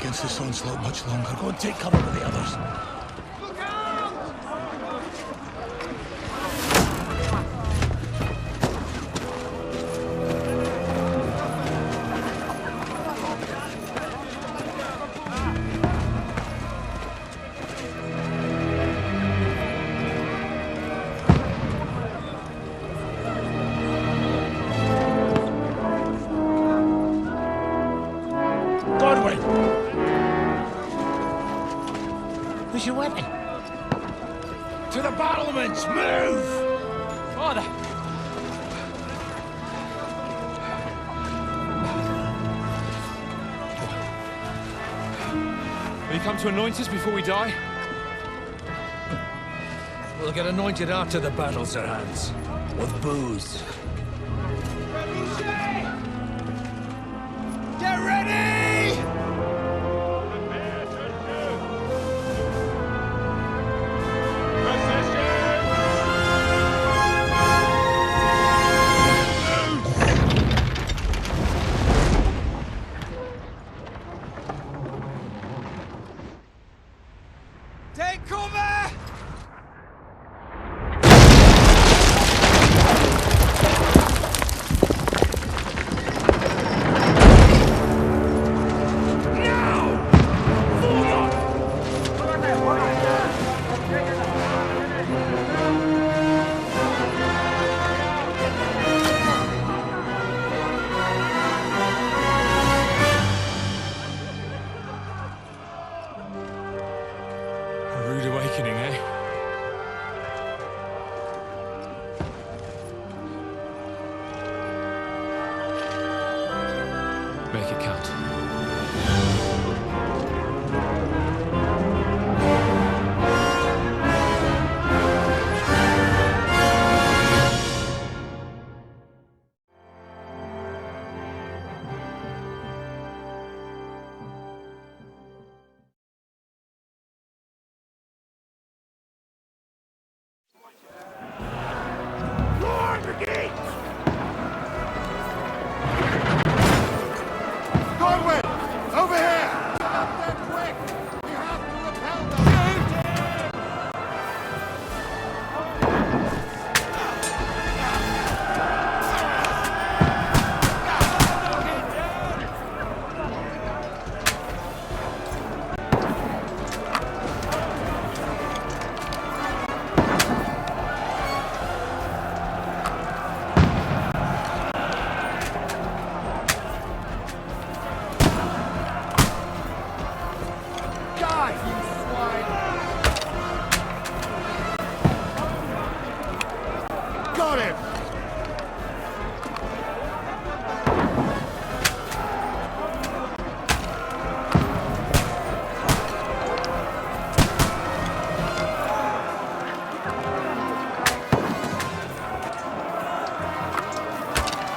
against this onslaught much longer. Go and take cover with the others. Who's your weapon? To the battlements! Move! Father! Will you come to anoint us before we die? We'll get anointed after the battles are hands. With booze. Get ready! Take cover! A rude awakening, eh? Make it count. Over here! Up there quick! We have to repel them! Got him!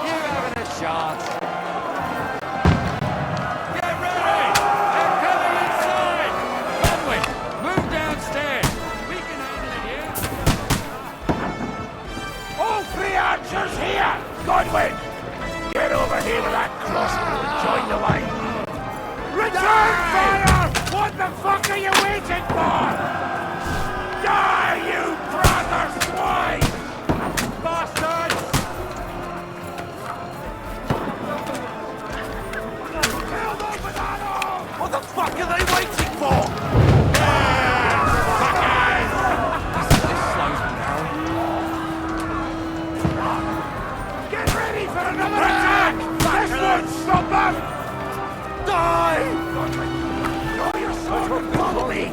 You're having a shot. Get ready! They're coming inside! Benway, move downstairs. We can handle it here. All three archers here! Godwin! Get over here with that crossbow and join the line! Return fire! What the fuck are you waiting for? Die, you brother swine! Bastards! Kill them with that arm! What the fuck are they waiting for? Get ready for another attack! This won't stop them! Die! Draw your sword and follow me!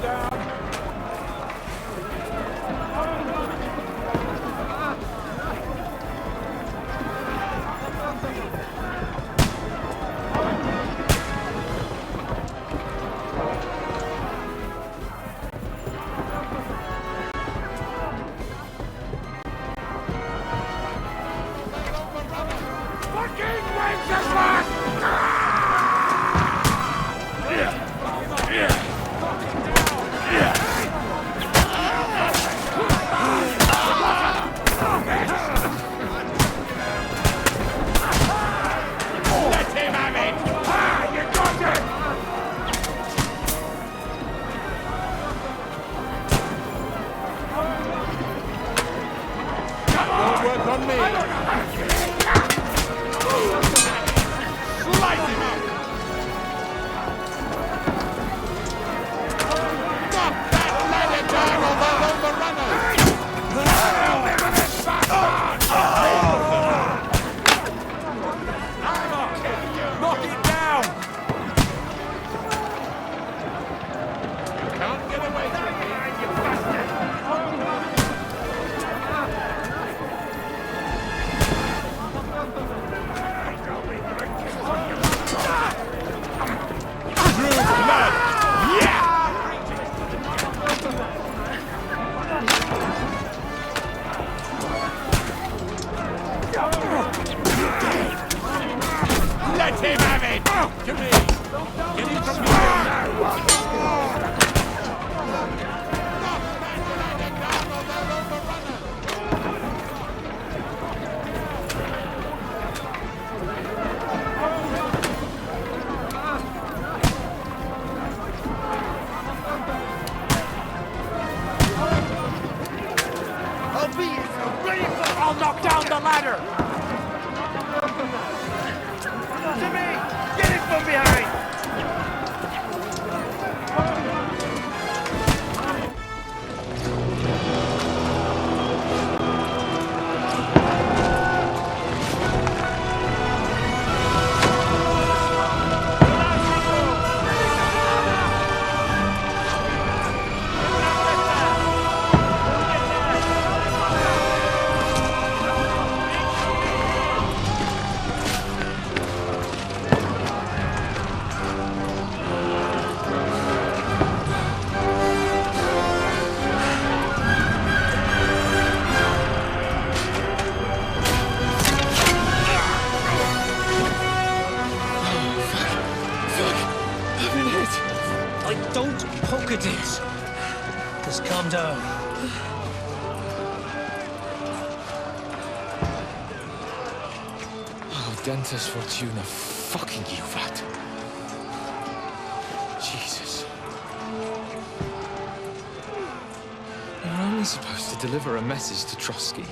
Fucking Wenceslas! Let him have it! Ah, you got him! it is. Just calm down. Oh, Dentes Fortuna, fucking you, that. Jesus. You're only supposed to deliver a message to Trosky.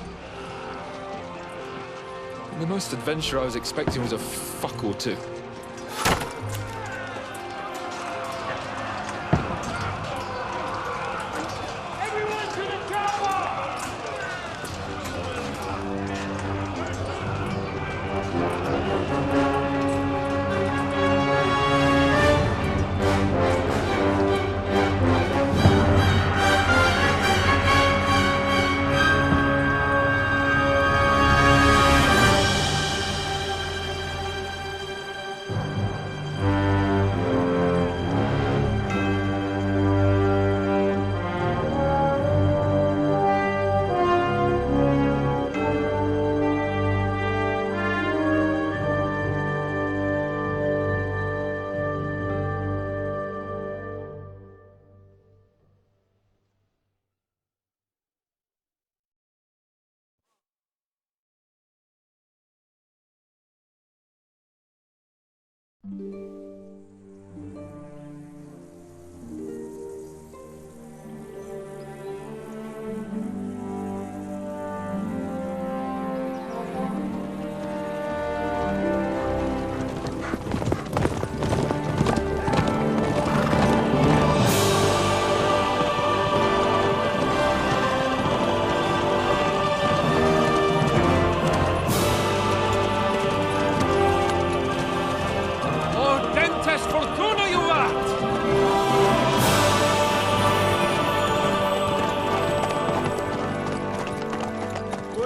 The most adventure I was expecting was a fuck or two.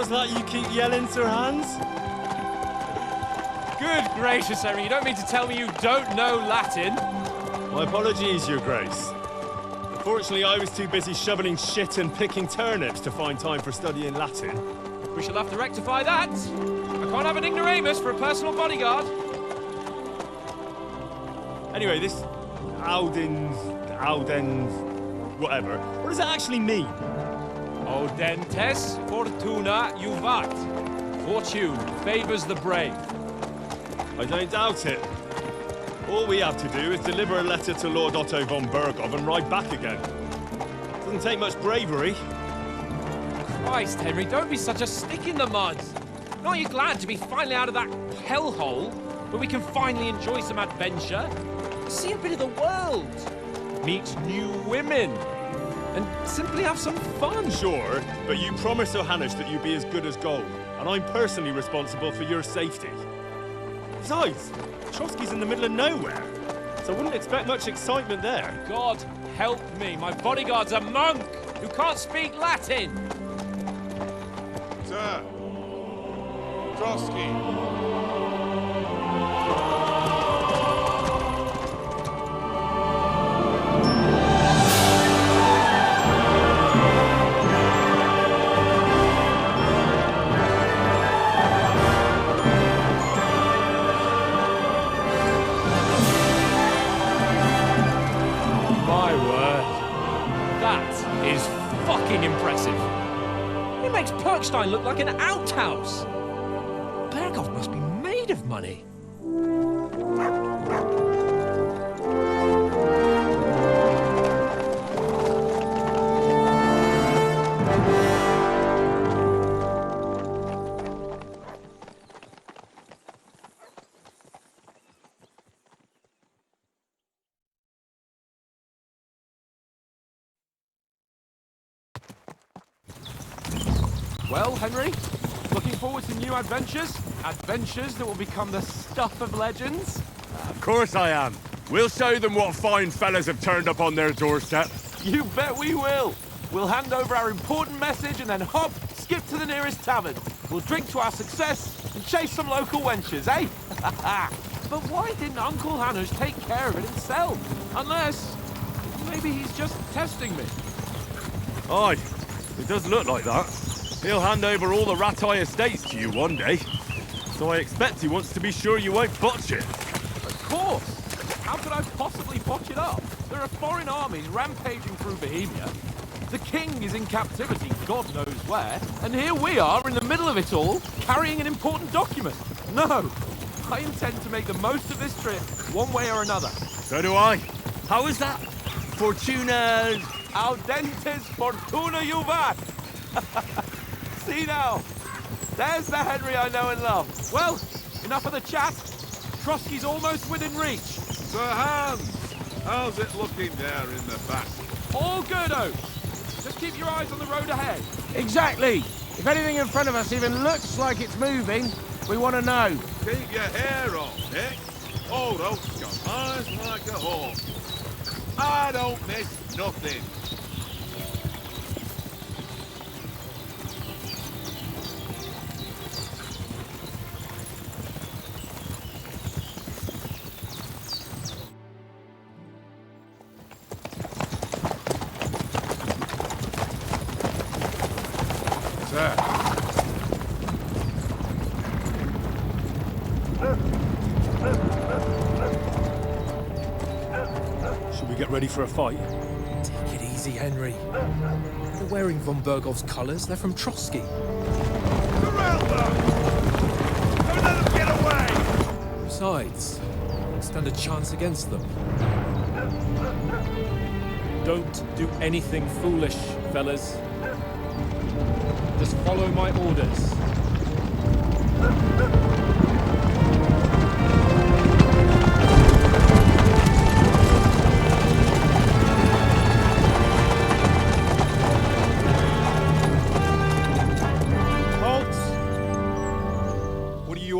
That you keep yelling, Sir Hans? Good gracious, Henry, you don't mean to tell me you don't know Latin? My apologies, Your Grace. Unfortunately, I was too busy shoveling shit and picking turnips to find time for studying Latin. We shall have to rectify that. I can't have an ignoramus for a personal bodyguard. Anyway, this Audens, whatever. What does that actually mean? Audentes fortuna juvat. Fortune favors the brave. I don't doubt it. All we have to do is deliver a letter to Lord Otto von Berghoff and ride back again. Doesn't take much bravery. Christ, Henry, don't be such a stick in the mud. Aren't you glad to be finally out of that hellhole where we can finally enjoy some adventure? See a bit of the world. Meet new women. And simply have some fun. Sure, but you promised Johannes that you'd be as good as gold, and I'm personally responsible for your safety. Besides, Trosky's in the middle of nowhere, so I wouldn't expect much excitement there. God help me, my bodyguard's a monk who can't speak Latin. Sir! Trosky! Impressive. It makes Perkstein look like an outhouse. Berghoff must be made of money. Well, Henry, looking forward to new adventures? Adventures that will become the stuff of legends? Of course I am. We'll show them what fine fellas have turned up on their doorstep. You bet we will. We'll hand over our important message and then hop, skip to the nearest tavern. We'll drink to our success and chase some local wenches, eh? But why didn't Uncle Hanush take care of it himself? Unless, maybe he's just testing me. Aye, it does look like that. He'll hand over all the Ratai estates to you one day. So I expect he wants to be sure you won't botch it. Of course. How could I possibly botch it up? There are foreign armies rampaging through Bohemia. The king is in captivity, God knows where, and here we are in the middle of it all, carrying an important document. No, I intend to make the most of this trip, one way or another. So do I. How is that? Fortuna's... Audentes fortuna juvat! See now, there's the Henry I know and love. Well, enough of the chat. Trosky's almost within reach. Sir Hans, how's it looking there in the back? All good, Oaks. Just keep your eyes on the road ahead. Exactly. If anything in front of us even looks like it's moving, we want to know. Keep your hair on, Nick. Old Oak's got eyes like a hawk. I don't miss nothing. Should we get ready for a fight? Take it easy, Henry. They're wearing von Bergov's colours. They're from Trosky. Corral them! Don't let them get away! Besides, stand a chance against them. Don't do anything foolish, fellas. Just follow my orders.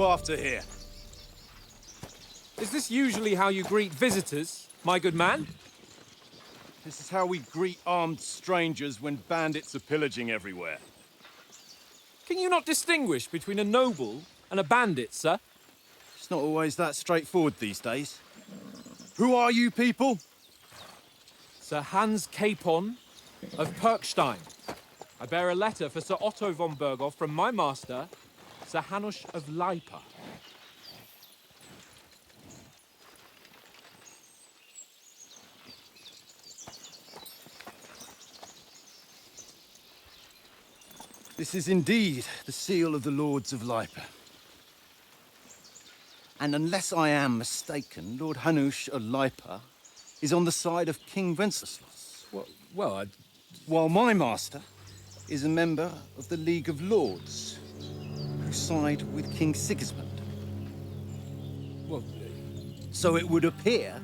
After here. Is this usually how you greet visitors, my good man? This is how we greet armed strangers when bandits are pillaging everywhere. Can you not distinguish between a noble and a bandit, sir? It's not always that straightforward these days. Who are you people? Sir Hans Capon of Perkstein. I bear a letter for Sir Otto von Berghoff from my master, Sir Hanush of Lipa. This is indeed the seal of the Lords of Lipa. And unless I am mistaken, Lord Hanush of Lipa is on the side of King Wenceslas. While my master is a member of the League of Lords, who side with King Sigismund. Well, so it would appear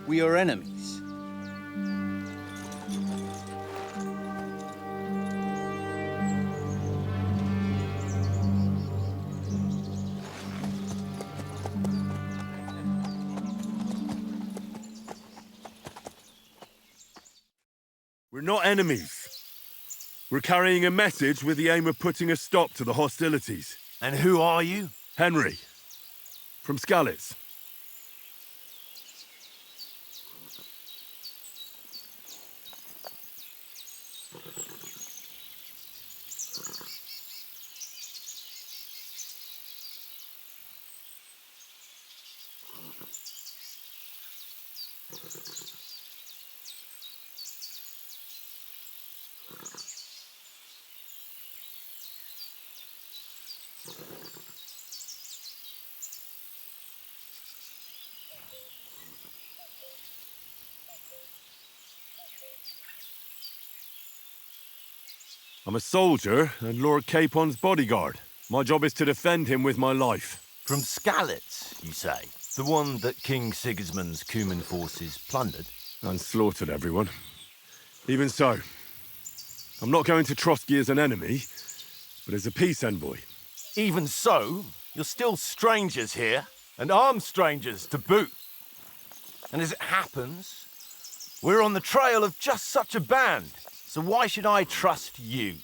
we are enemies. We're not enemies. We're carrying a message with the aim of putting a stop to the hostilities. And who are you? Henry. From Skalitz. I'm a soldier and Lord Capon's bodyguard. My job is to defend him with my life. From Skalitz, you say? The one that King Sigismund's Cuman forces plundered? And slaughtered everyone. Even so, I'm not going to Trosky as an enemy, but as a peace envoy. Even so, you're still strangers here, and armed strangers to boot. And as it happens, we're on the trail of just such a band. So why should I trust you?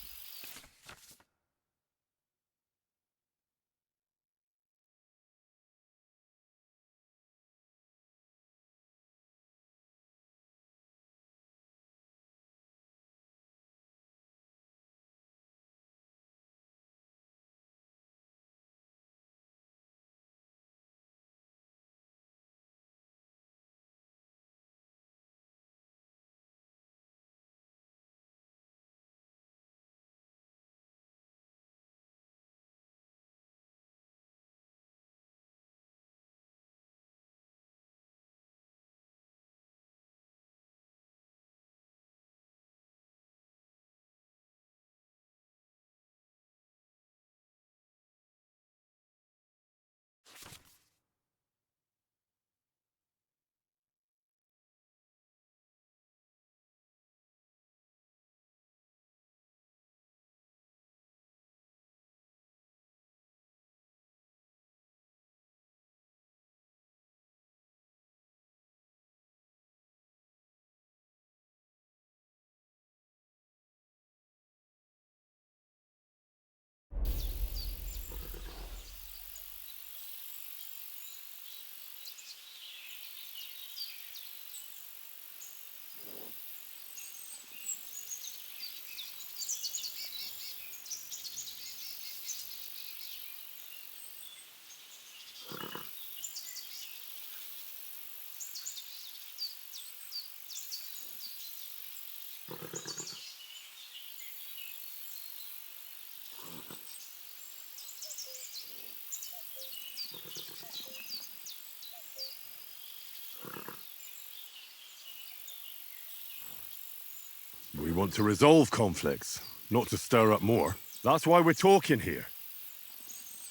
We want to resolve conflicts, not to stir up more. That's why we're talking here.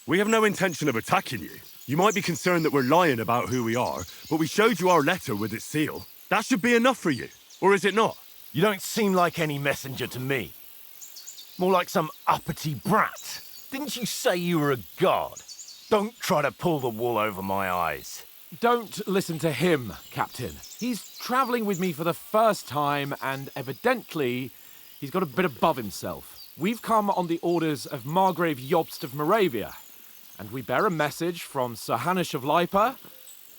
We have no intention of attacking you. You might be concerned that we're lying about who we are, but we showed you our letter with its seal. That should be enough for you, or is it not? You don't seem like any messenger to me. More like some uppity brat. Didn't you say you were a god? Don't try to pull the wool over my eyes. Don't listen to him, Captain. He's travelling with me for the first time, and evidently, he's got a bit above himself. We've come on the orders of Margrave Jobst of Moravia, and we bear a message from Sir Hanush of Lipa,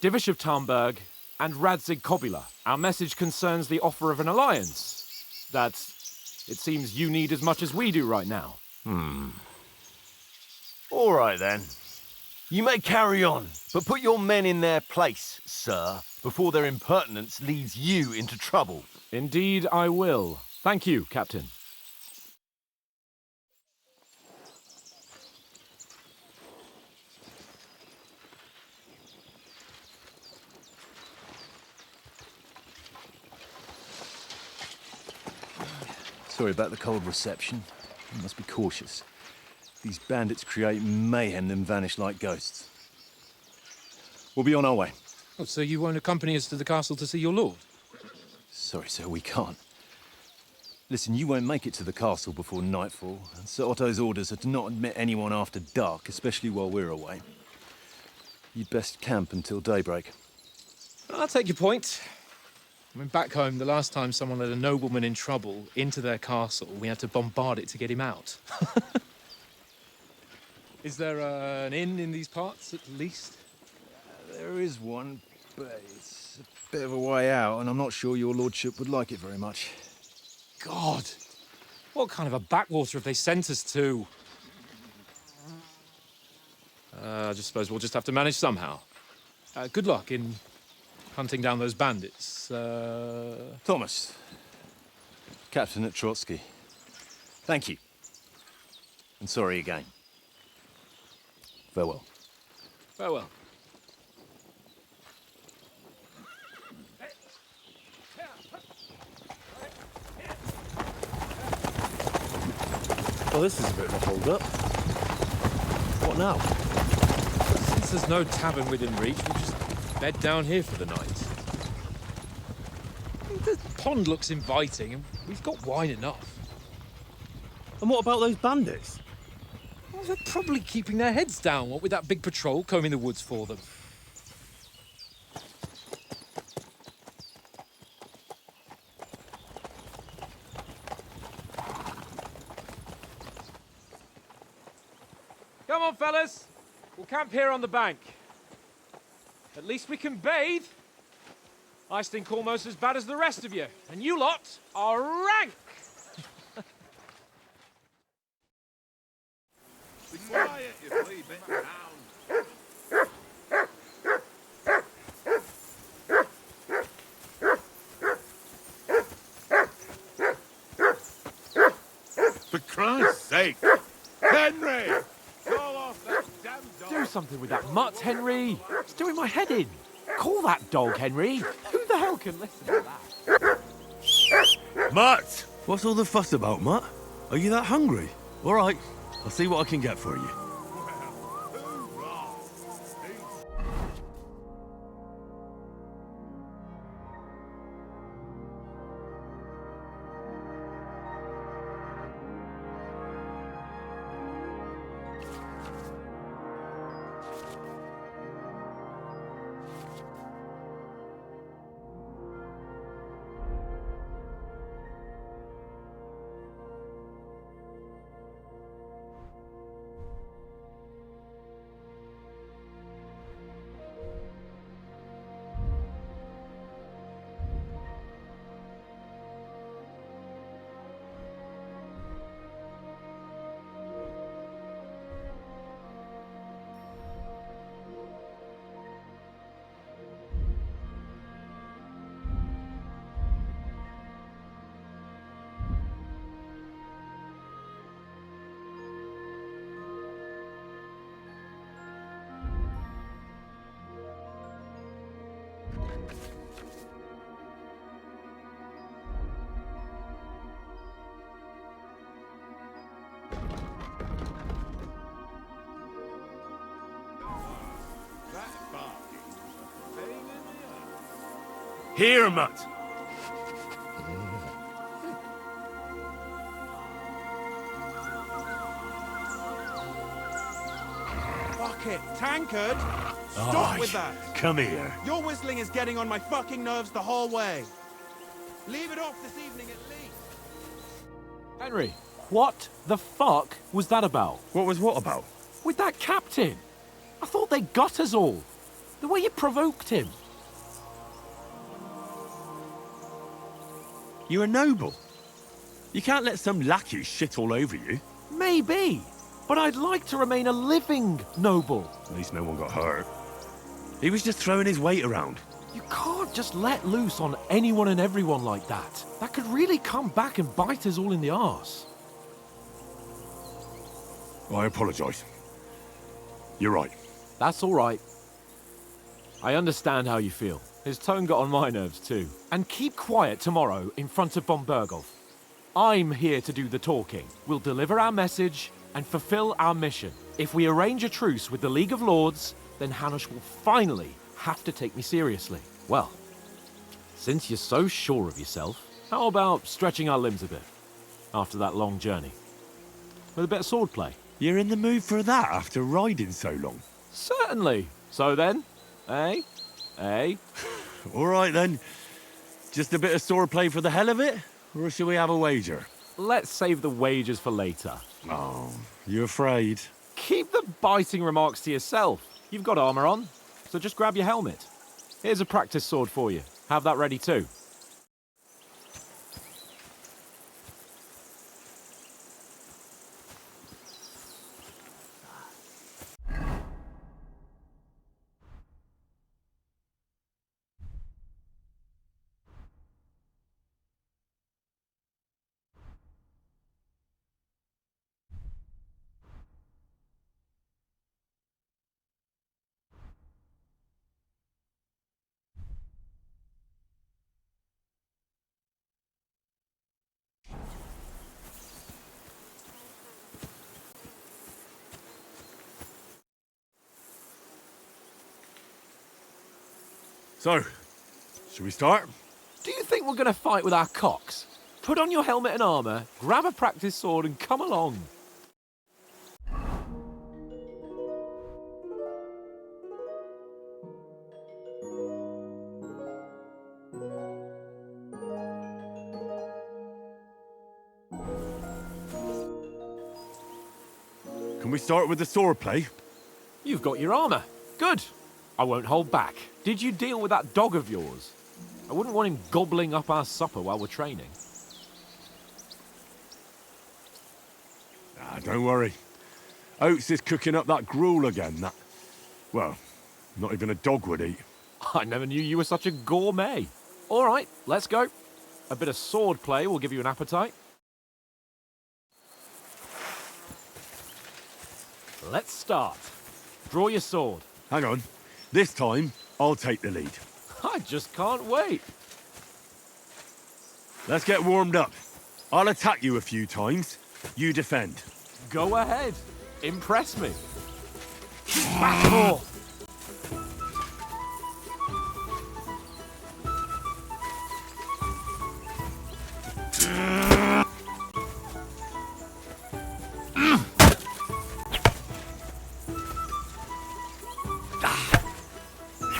Divish of Tarnberg, and Radzig Kobula. Our message concerns the offer of an alliance that it seems you need as much as we do right now. All right, then. You may carry on, but put your men in their place, sir, before their impertinence leads you into trouble. Indeed, I will. Thank you, Captain. Sorry about the cold reception. You must be cautious. These bandits create mayhem, then vanish like ghosts. We'll be on our way. Oh, so you won't accompany us to the castle to see your lord? Sorry, sir, we can't. Listen, you won't make it to the castle before nightfall, and Sir Otto's orders are to not admit anyone after dark, especially while we're away. You'd best camp until daybreak. I'll take your point. I mean, back home, the last time someone let a nobleman in trouble into their castle, we had to bombard it to get him out. Is there an inn in these parts, at least? There is one, but it's a bit of a way out, and I'm not sure your lordship would like it very much. God! What kind of a backwater have they sent us to? I just suppose we'll just have to manage somehow. Good luck in hunting down those bandits. Thomas, Captain at Trosky. Thank you. And sorry again. Farewell. Farewell. Well, this is a bit of a hold-up. What now? Since there's no tavern within reach, we'll just bed down here for the night. The pond looks inviting, and we've got wine enough. And what about those bandits? Well, they're probably keeping their heads down, what with that big patrol combing the woods for them. Come on, fellas. We'll camp here on the bank. At least we can bathe. I stink almost as bad as the rest of you, and you lot are rank. Be quiet, you flea bitten hound. For Christ's sake! Henry! Call off that damn dog! Do something with that mutt, Henry. It's doing my head in. Call that dog, Henry. Who the hell can listen to that? Mutt! What's all the fuss about, Mutt? Are you that hungry? All right, I'll see what I can get for you. Here, mutt. Fuck it, tankard! Stop with that! Come here. Your whistling is getting on my fucking nerves the whole way. Leave it off this evening at least. Henry, what the fuck was that about? What was what about? With that captain? I thought they got us all. The way you provoked him. You're a noble. You can't let some lackey shit all over you. Maybe, but I'd like to remain a living noble. At least no one got hurt. He was just throwing his weight around. You can't just let loose on anyone and everyone like that. That could really come back and bite us all in the arse. I apologise. You're right. That's all right. I understand how you feel. His tone got on my nerves too. And keep quiet tomorrow in front of von Berghoff. I'm here to do the talking. We'll deliver our message and fulfill our mission. If we arrange a truce with the League of Lords, then Hanush will finally have to take me seriously. Well, since you're so sure of yourself, how about stretching our limbs a bit after that long journey? With a bit of swordplay. You're in the mood for that after riding so long? Certainly. So then, eh? Eh? All right then. Just a bit of swordplay for the hell of it? Or shall we have a wager? Let's save the wagers for later. Oh, you afraid? Keep the biting remarks to yourself. You've got armor on, so just grab your helmet. Here's a practice sword for you. Have that ready too. So, shall we start? Do you think we're going to fight with our cocks? Put on your helmet and armor, grab a practice sword and come along. Can we start with the swordplay? You've got your armor. Good. I won't hold back. Did you deal with that dog of yours? I wouldn't want him gobbling up our supper while we're training. Ah, don't worry. Oates is cooking up that gruel again, that... Well, not even a dog would eat. I never knew you were such a gourmet. All right, let's go. A bit of sword play will give you an appetite. Let's start. Draw your sword. Hang on. This time, I'll take the lead. I just can't wait. Let's get warmed up. I'll attack you a few times. You defend. Go ahead. Impress me. Back.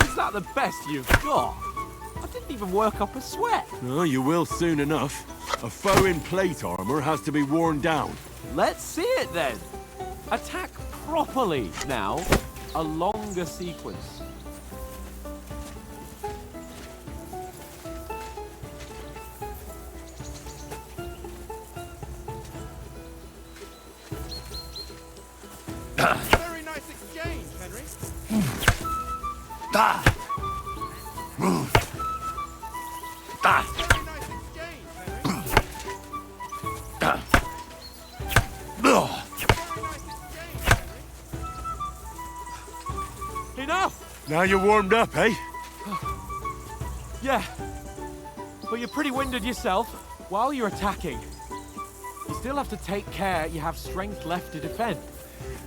Is that the best you've got? I didn't even work up a sweat. Oh, you will soon enough. A foe in plate armor has to be worn down. Let's see it then. Attack properly now. A longer sequence. Very nice exchange, Henry. Very nice exchange, Henry. Very nice exchange, Henry. Enough! Now you're warmed up, eh? Yeah. But you're pretty winded yourself while you're attacking. You still have to take care you have strength left to defend.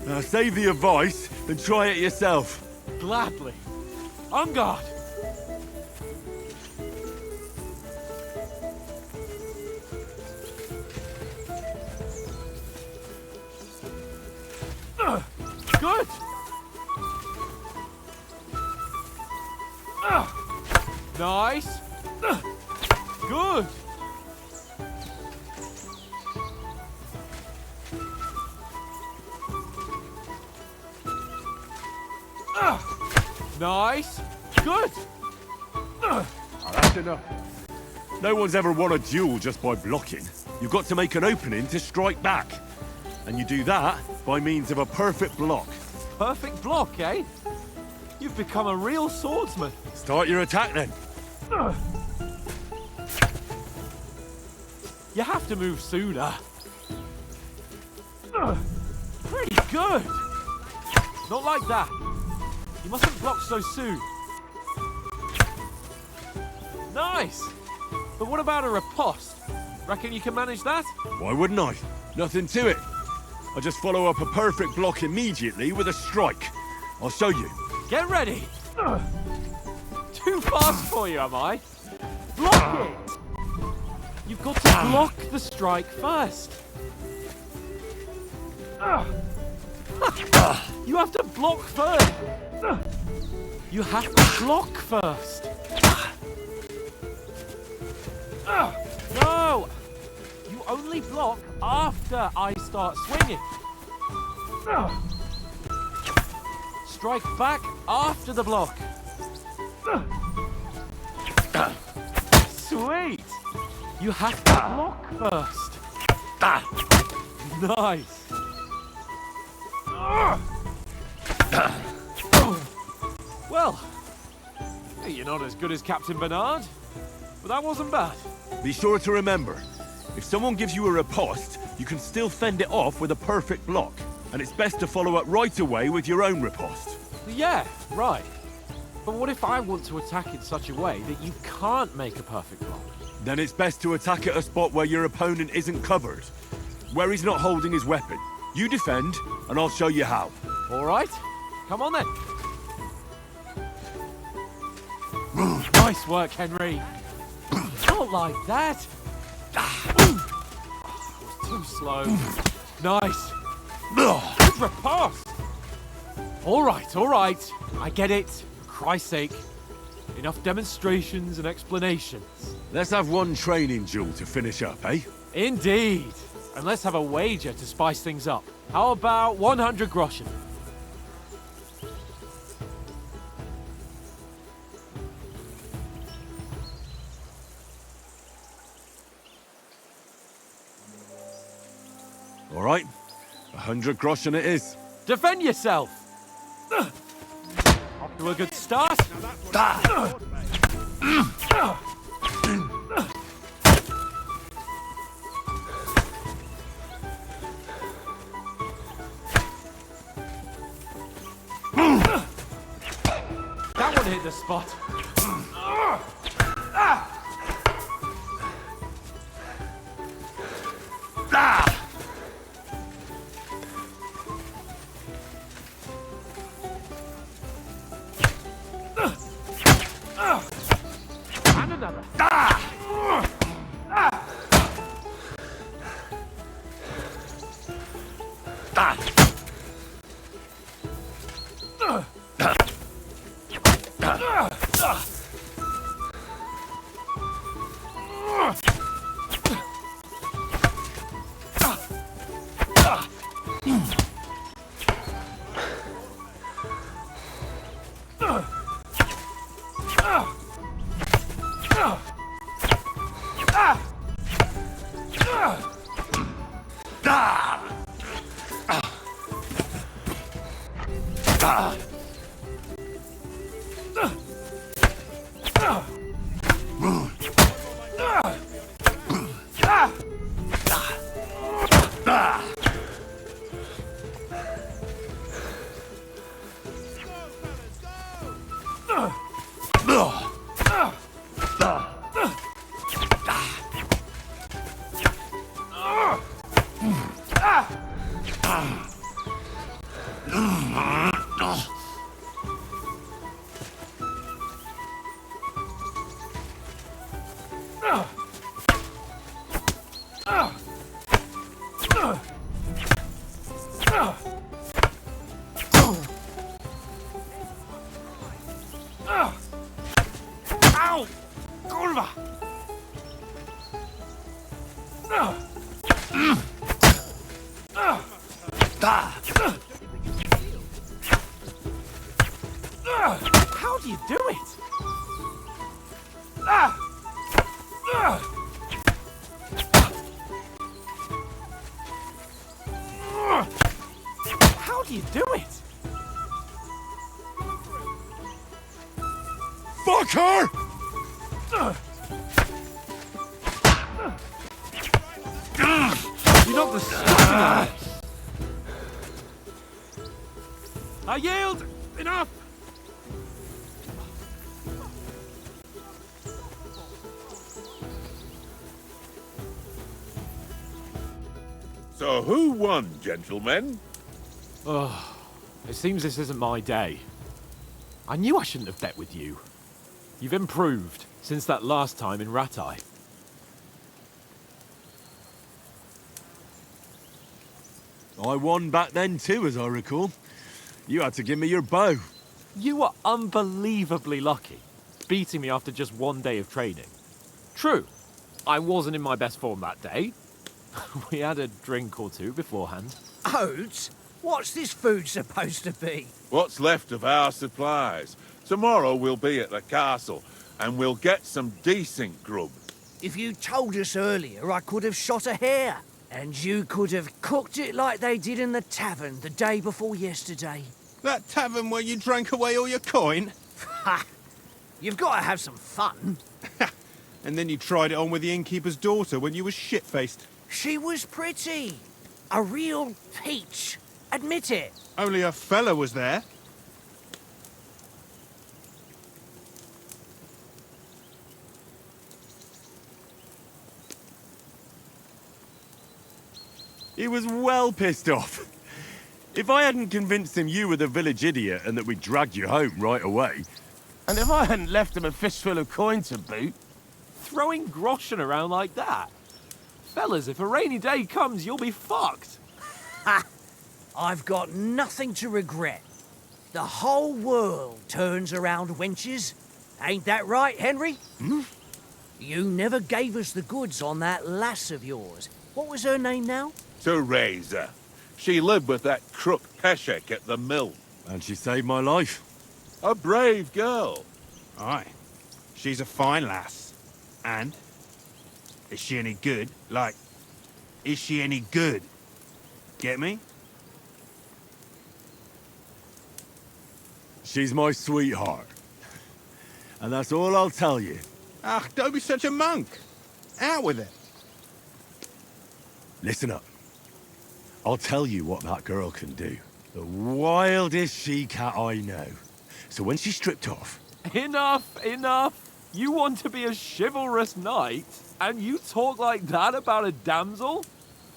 Now save the advice and try it yourself. Gladly. On guard. Good! Nice! Good! Nice! Good! That's enough. No one's ever won a duel just by blocking. You've got to make an opening to strike back. And you do that by means of a perfect block. Perfect block, eh? You've become a real swordsman. Start your attack then. You have to move sooner. Pretty good! Not like that. You mustn't block so soon. Nice! But what about a riposte? Reckon you can manage that? Why wouldn't I? Nothing to it. I just follow up a perfect block immediately with a strike. I'll show you. Get ready! Too fast for you, am I? Block it! You've got to block the strike first. You have to block first. You have to block first. No! You only block after I start swinging. Strike back after the block. Sweet! You have to block first. Nice. Well, you're not as good as Captain Bernard, but that wasn't bad. Be sure to remember, if someone gives you a riposte, you can still fend it off with a perfect block. And it's best to follow up right away with your own riposte. Yeah, right. But what if I want to attack in such a way that you can't make a perfect block? Then it's best to attack at a spot where your opponent isn't covered. Where he's not holding his weapon. You defend, and I'll show you how. All right. Come on then. Nice work, Henry. Not like that. Was too slow. Nice. Good riposte. All right. I get it. For Christ's sake. Enough demonstrations and explanations. Let's have one training duel to finish up, eh? Indeed. And let's have a wager to spice things up. How about 100 groschen? All right. 100 groschen it is. Defend yourself! Off to a good start. That one hit the spot. And another. Kurva! How do you do it? How do you do it? Fuck her! You're not the stuff. I yield! Enough! So who won, gentlemen? Oh, it seems this isn't my day. I knew I shouldn't have bet with you. You've improved since that last time in Ratai. I won back then too, as I recall. You had to give me your bow. You were unbelievably lucky, beating me after just one day of training. True, I wasn't in my best form that day. We had a drink or two beforehand. Oats? What's this food supposed to be? What's left of our supplies? Tomorrow we'll be at the castle, and we'll get some decent grub. If you told us earlier, I could have shot a hare. And you could have cooked it like they did in the tavern the day before yesterday. That tavern where you drank away all your coin? Ha! You've got to have some fun. And then you tried it on with the innkeeper's daughter when you were shit-faced. She was pretty. A real peach. Admit it. Only a fella was there. He was well pissed off. If I hadn't convinced him you were the village idiot and that we dragged you home right away... And if I hadn't left him a fistful of coin to boot, Throwing groschen around like that? Fellas, if a rainy day comes, you'll be fucked. Ha! I've got nothing to regret. The whole world turns around wenches. Ain't that right, Henry? Hmm? You never gave us the goods on that lass of yours. What was her name now? Teresa. She lived with that crook Peshek at the mill. And she saved my life. A brave girl. Aye. She's a fine lass. And? Is she any good? Like, is she any good? Get me? She's my sweetheart. And that's all I'll tell you. Ah, don't be such a monk. Out with it. Listen up. I'll tell you what that girl can do. The wildest she-cat I know. So when she's stripped off... Enough, enough. You want to be a chivalrous knight, and you talk like that about a damsel?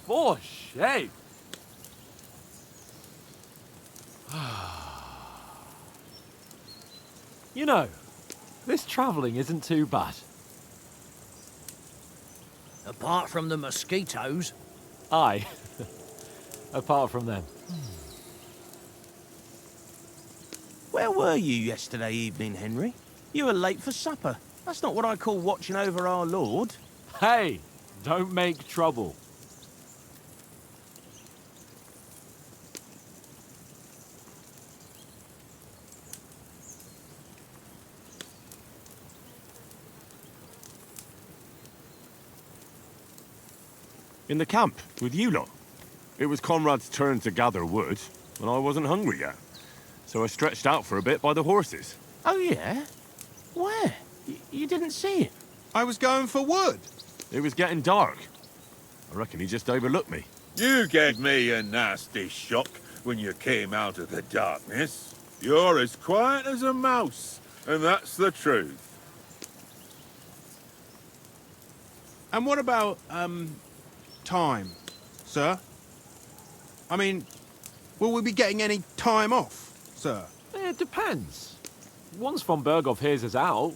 For shame. You know, this travelling isn't too bad. Apart from the mosquitoes. Aye. Apart from them. where were you yesterday evening, Henry? You were late for supper. That's not what I call watching over our Lord. Hey, don't make trouble. In the camp, with you lot. It was Conrad's turn to gather wood, and I wasn't hungry yet. So I stretched out for a bit by the horses. Oh, yeah? Where? You didn't see him? I was going for wood. It was getting dark. I reckon he just overlooked me. You gave me a nasty shock when you came out of the darkness. You're as quiet as a mouse, and that's the truth. And what about, time, sir? I mean, will we be getting any time off, sir? It depends. Once von Berghoff hears us out,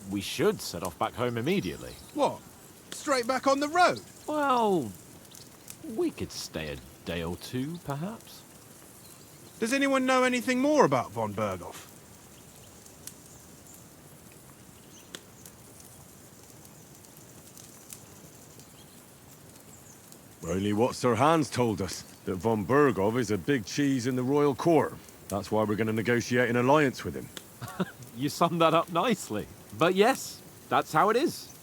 we should set off back home immediately. What? Straight back on the road? Well, we could stay a day or two, perhaps. Does anyone know anything more about von Berghoff? Only what Sir Hans told us, that von Bergov is a big cheese in the royal court. That's why we're going to negotiate an alliance with him. You summed that up nicely. But yes, that's how it is.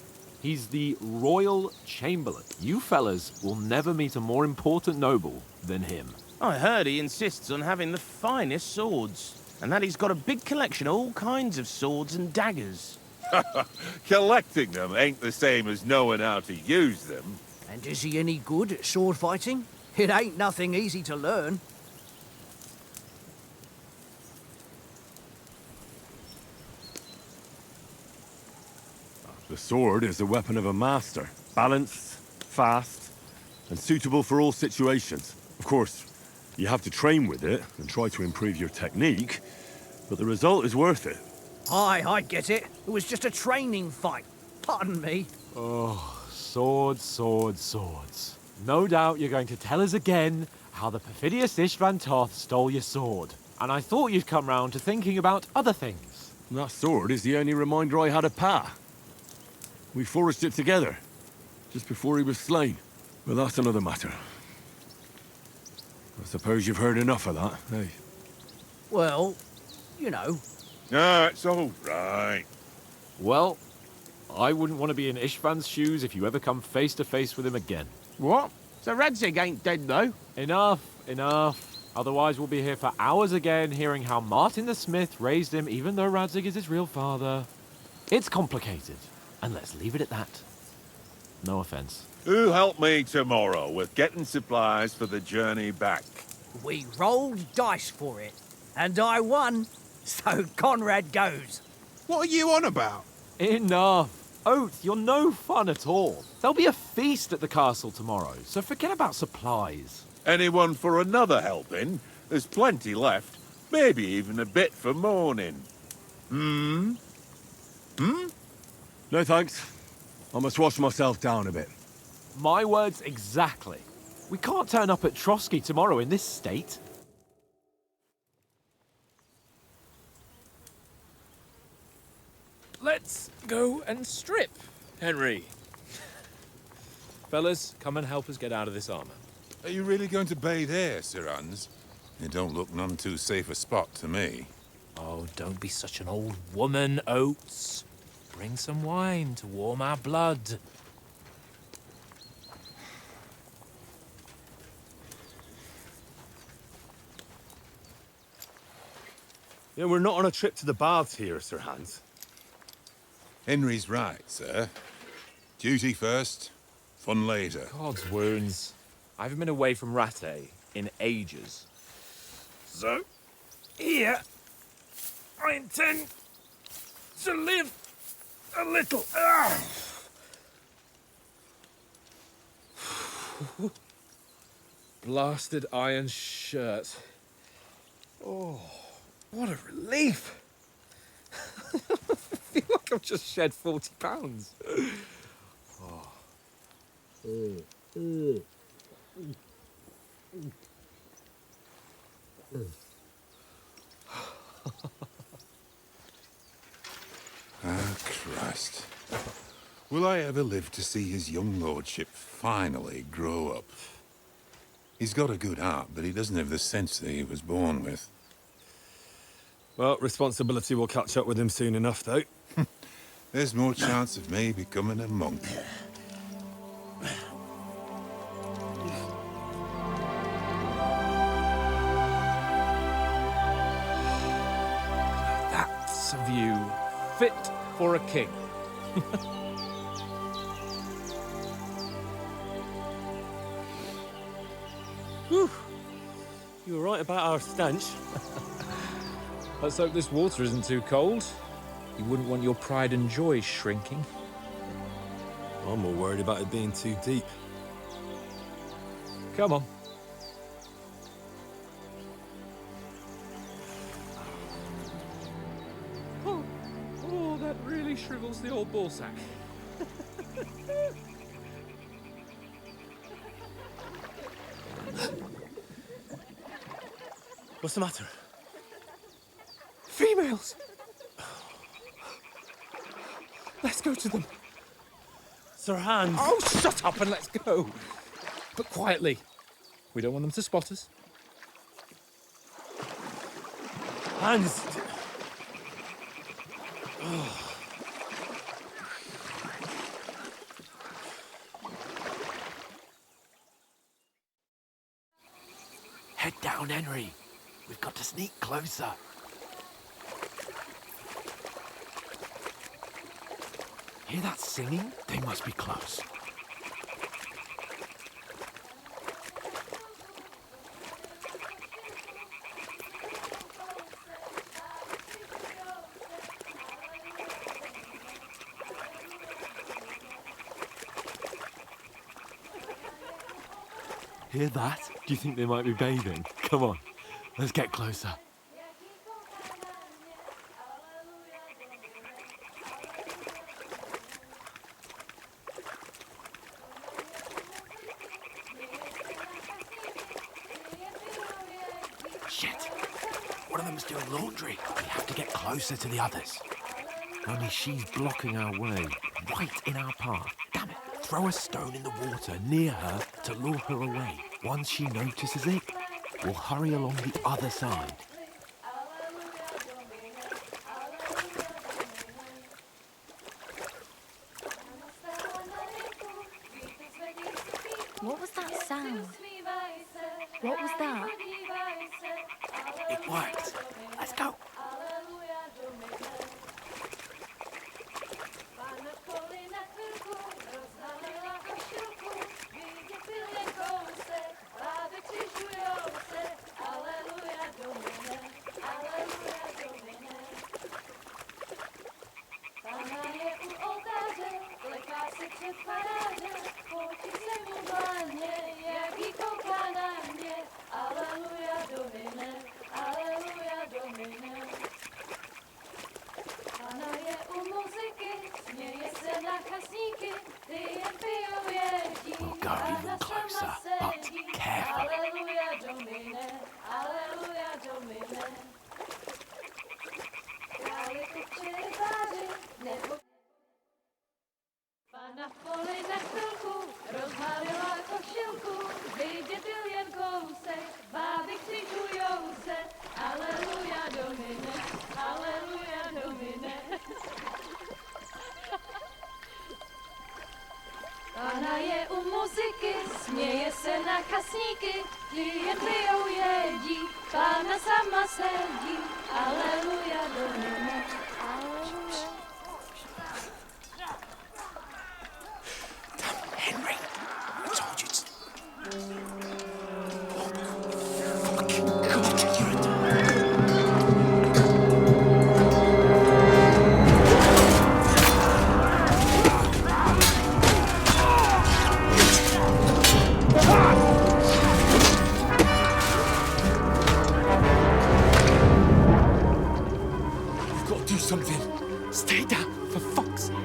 He's the Royal Chamberlain. You fellas will never meet a more important noble than him. I heard he insists on having the finest swords, and that he's got a big collection of all kinds of swords and daggers. Collecting them ain't the same as knowing how to use them. And is he any good at sword fighting? It ain't nothing easy to learn. The sword is the weapon of a master. Balanced, fast, and suitable for all situations. Of course, you have to train with it and try to improve your technique, but the result is worth it. Aye, I get it. It was just a training fight. Pardon me. Oh, swords, swords, swords. No doubt you're going to tell us again how the perfidious Istvan Toth stole your sword. And I thought you'd come round to thinking about other things. That sword is the only reminder I had of Pa. We forged it together, just before he was slain. But that's another matter. I suppose you've heard enough of that, eh? Well, you know. No, it's all right. Well, I wouldn't want to be in Istvan's shoes if you ever come face to face with him again. What? So Radzig ain't dead, though? Enough, enough. Otherwise we'll be here for hours again hearing how Martin the Smith raised him even though Radzig is his real father. It's complicated, and let's leave it at that. No offense. Who'll help me tomorrow with getting supplies for the journey back? We rolled dice for it, and I won, so Conrad goes. What are you on about? Enough. Oath, you're no fun at all. There'll be a feast at the castle tomorrow, so forget about supplies. Anyone for another helping? There's plenty left. Maybe even a bit for morning. No thanks. I must wash myself down a bit. My words exactly. We can't turn up at Trosky tomorrow in this state. Let's go and strip, Henry. Fellas, come and help us get out of this armor. Are you really going to bathe here, Sir Hans? It don't look none too safe a spot to me. Oh, don't be such an old woman, Oates. Bring some wine to warm our blood. Yeah, we're not on a trip to the baths here, Sir Hans. Henry's right, sir. Duty first, fun later. God's wounds. I haven't been away from Rattay in ages. So, here, I intend to live a little. Blasted iron shirt. Oh, what a relief. I feel like I've just shed 40 pounds. Christ. Will I ever live to see his young lordship finally grow up? He's got a good heart, but he doesn't have the sense that he was born with. Well, responsibility will catch up with him soon enough, though. There's more chance of me becoming a monk. That's a view fit for a king. Whew. You were right about our stench. Let's hope this water isn't too cold. You wouldn't want your pride and joy shrinking. I'm more worried about it being too deep. Come on. Oh, that really shrivels the old ball sack. What's the matter? Females! Let's go to them. Sir Hans! Oh, shut up and let's go. but quietly. We don't want them to spot us. Hans! Head down, Henry. We've got to sneak closer. Hear that singing? They must be close. Hear that? Do you think they might be bathing? Come on, let's get closer. Shit! One of them's doing laundry. We have to get closer to the others. Only she's blocking our way, right in our path. Damn it! Throw a stone in the water near her to lure her away. Once she notices it, we'll hurry along the other side. What was that sound? What was that? It worked. Let's go. We'll go even closer, but careful. Na poli na chvilku rozhalila košilku, vidět jen kousek, báby křižujou se, aleluja domine, aleluja domine. Pána je u muziky, směje se na kasníky, ty jen pijou jedí, Pána sama sedí, aleluja domine, aleluja. Henry, I told you to... We've got to do something. Stay down, for fuck's sake.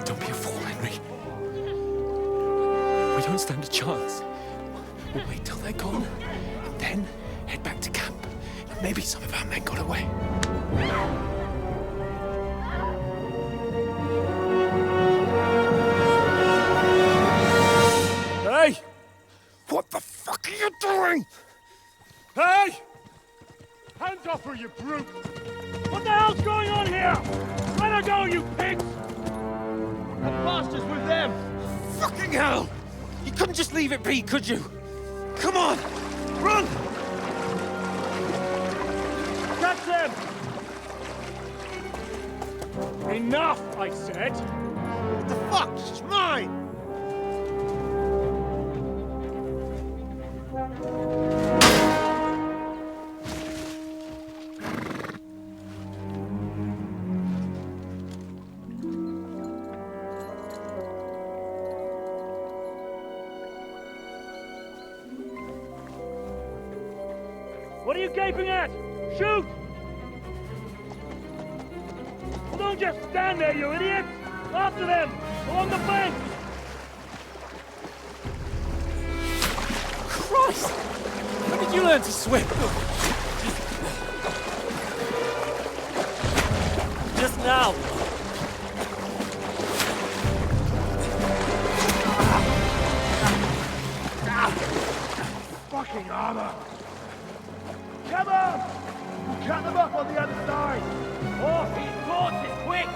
Don't be a fool, Henry. We don't stand a chance. We'll wait till they're gone, and then head back to camp. Maybe some of our men got away. Hey! What the fuck are you doing? Hey! Hands off her, you brute! What the hell's going on here? Let her go, you pigs! The bastard's with them! Fucking hell! You couldn't just leave it be, could you? Come on! Run! Catch them! Enough, I said! What the fuck? She's mine! What are you gaping at? Shoot! Well, don't just stand there, you idiot! After them! Along the bank! Christ! When did you learn to swim? Just now! Fucking armor! Come on! We'll cut them up on the other side! Off his horses, quick!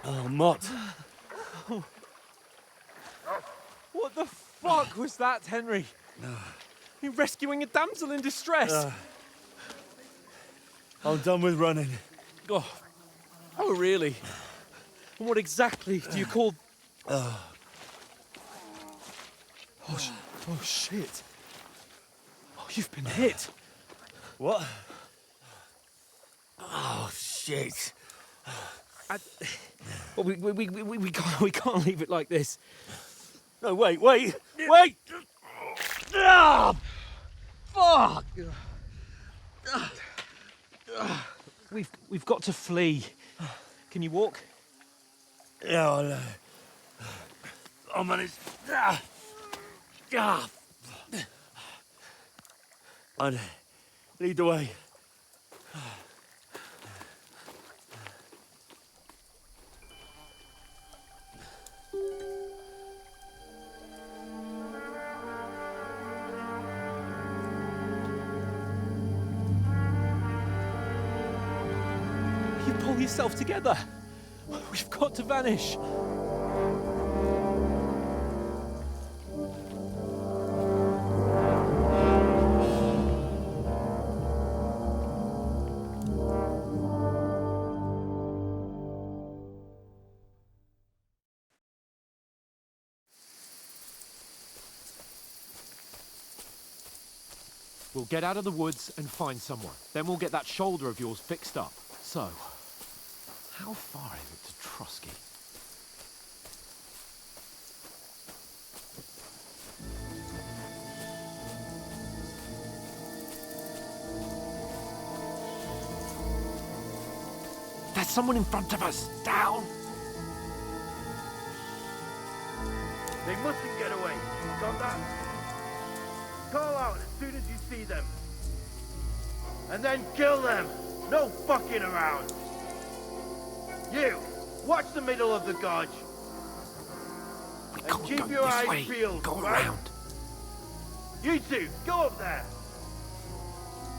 Oh, Mott. What the fuck was that, Henry? You rescuing a damsel in distress? I'm done with running. Oh, really? And what exactly do you call... Oh, shit. Oh, you've been hit. What? Oh, shit. Well, we can't leave it like this. No, wait! Ah! Fuck! We've got to flee. Can you walk? Yeah, I'll manage. I'd lead the way. You pull yourself together. We've got to vanish. We'll get out of the woods and find someone. Then we'll get that shoulder of yours fixed up. So, how far is it to Trosky? There's someone in front of us! Down! They mustn't get away. Got that? Call out as soon as you see them. And then kill them! No fucking around! You! Watch the middle of the gorge! And keep your eyes peeled, Go right? around. You two, go up there!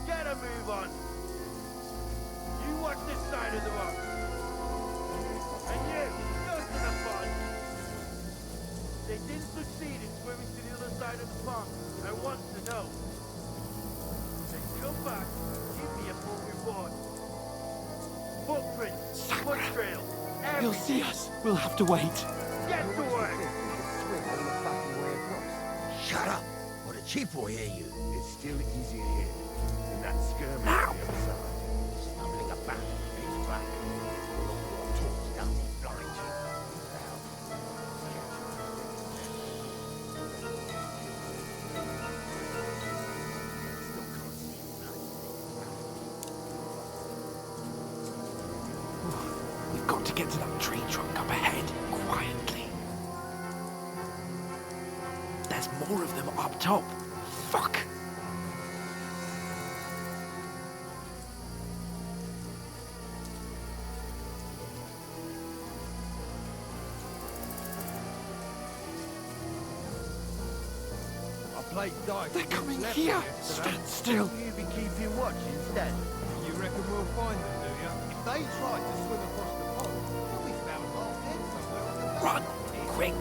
Get a move on! You watch this side of the rock! And you, go to the pond! They didn't succeed in swimming to the other side of the pond. I want to know. Then come back, give me a full reward. Footprints, foot trails, everything. He'll see us. We'll have to wait. Get to work! Shut up, or the chief will hear you. It's still easier here than that skirmish on the other side. Stumbling about, pitch black. Long your talks down the blind. We've got to get to that tree trunk up ahead, quietly. There's more of them up top. Fuck! They're coming here! Stand still! You be keeping watch instead. You reckon we'll find them, do you? If they tried to swim across the pond, we'll be found half dead somewhere on the bank. Run! Quick!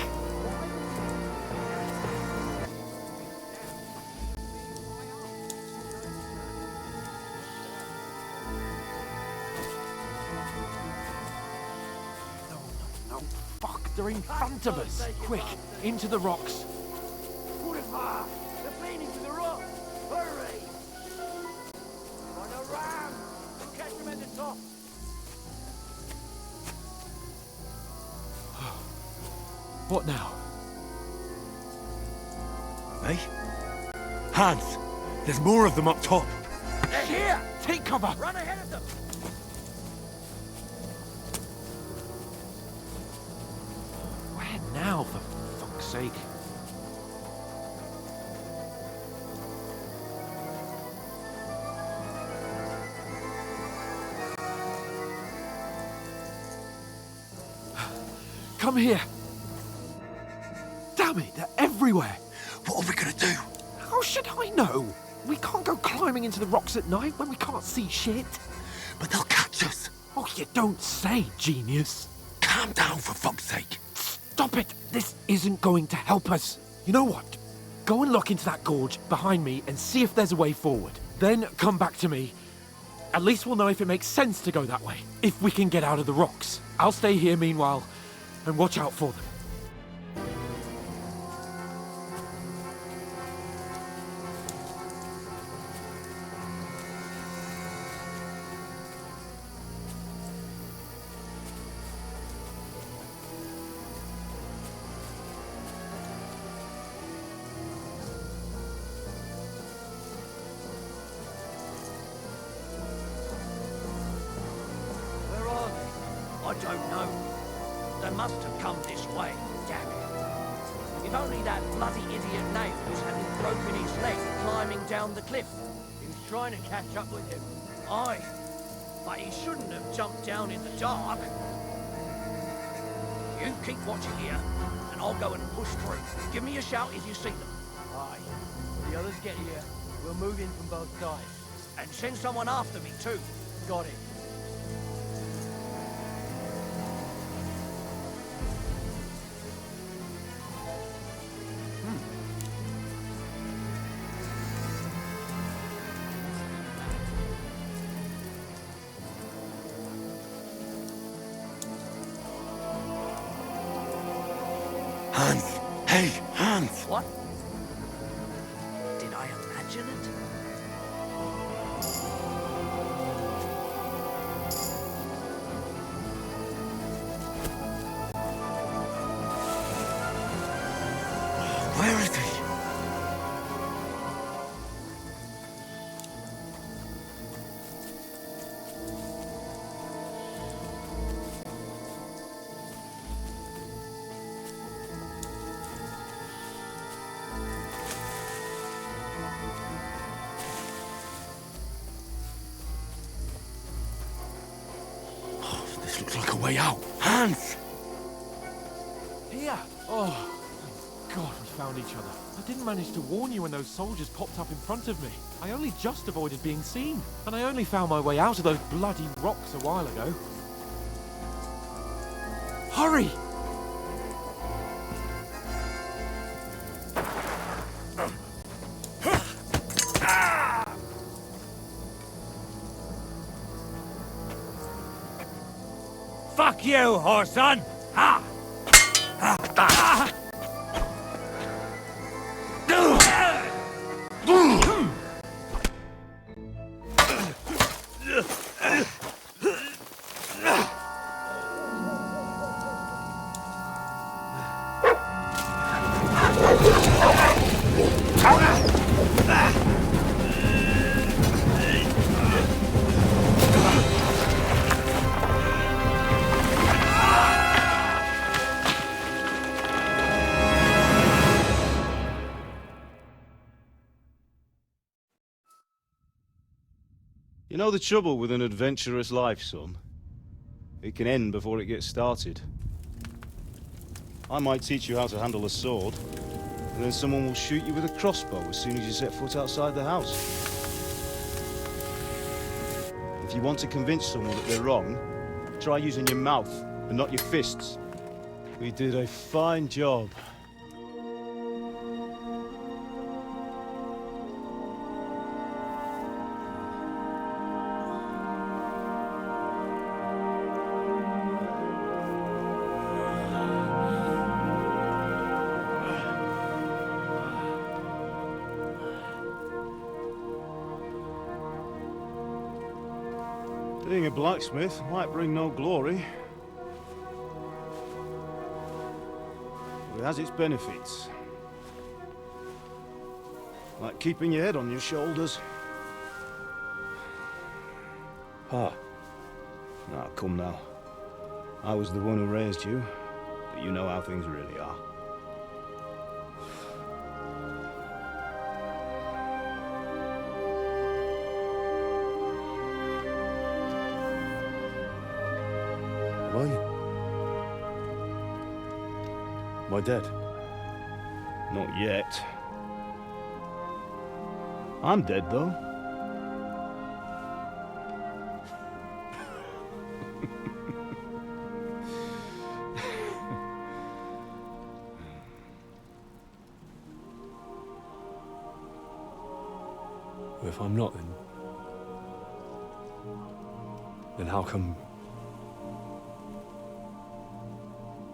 No, fuck! They're in front of us! Quick! Into the rocks! Kurwa! They're painting to the rock! Hurry! On a ram! We'll catch them at the top! What now? Eh? Hans! There's more of them up top! They're here! Take cover! Run ahead of them! Where now, for fuck's sake? Come here! Damn it, they're everywhere! What are we gonna do? How should I know? We can't go climbing into the rocks at night when we can't see shit. But they'll catch us! Oh, you don't say, genius. Calm down, for fuck's sake! Stop it! This isn't going to help us. You know what? Go and look into that gorge behind me and see if there's a way forward. Then come back to me. At least we'll know if it makes sense to go that way. If we can get out of the rocks. I'll stay here meanwhile and watch out for them. Where are they? I don't know. They must have come this way. Damn it. If only that bloody idiot Nails hadn't broken his leg climbing down the cliff. He was trying to catch up with him. Aye. But he shouldn't have jumped down in the dark. You keep watching here, and I'll go and push through. Give me a shout if you see them. Aye. When the others get here, we'll move in from both sides. And send someone after me, too. Got it. Hans! Hey, Hans! What? Did I imagine it? Where is he? This looks like a way out. Hans! Here! Oh, thank God we found each other. I didn't manage to warn you when those soldiers popped up in front of me. I only just avoided being seen. And I only found my way out of those bloody rocks a while ago. Hurry! Fuck you, whoreson! Ha! You know the trouble with an adventurous life, son? It can end before it gets started. I might teach you how to handle a sword, and then someone will shoot you with a crossbow as soon as you set foot outside the house. If you want to convince someone that they're wrong, try using your mouth and not your fists. We did a fine job. Being a blacksmith might bring no glory, It has its benefits. Like keeping your head on your shoulders. Pa. Ah, come now. I was the one who raised you, but you know how things really are. Am I dead? Not yet. I'm dead, though. Well, if I'm not, then how come...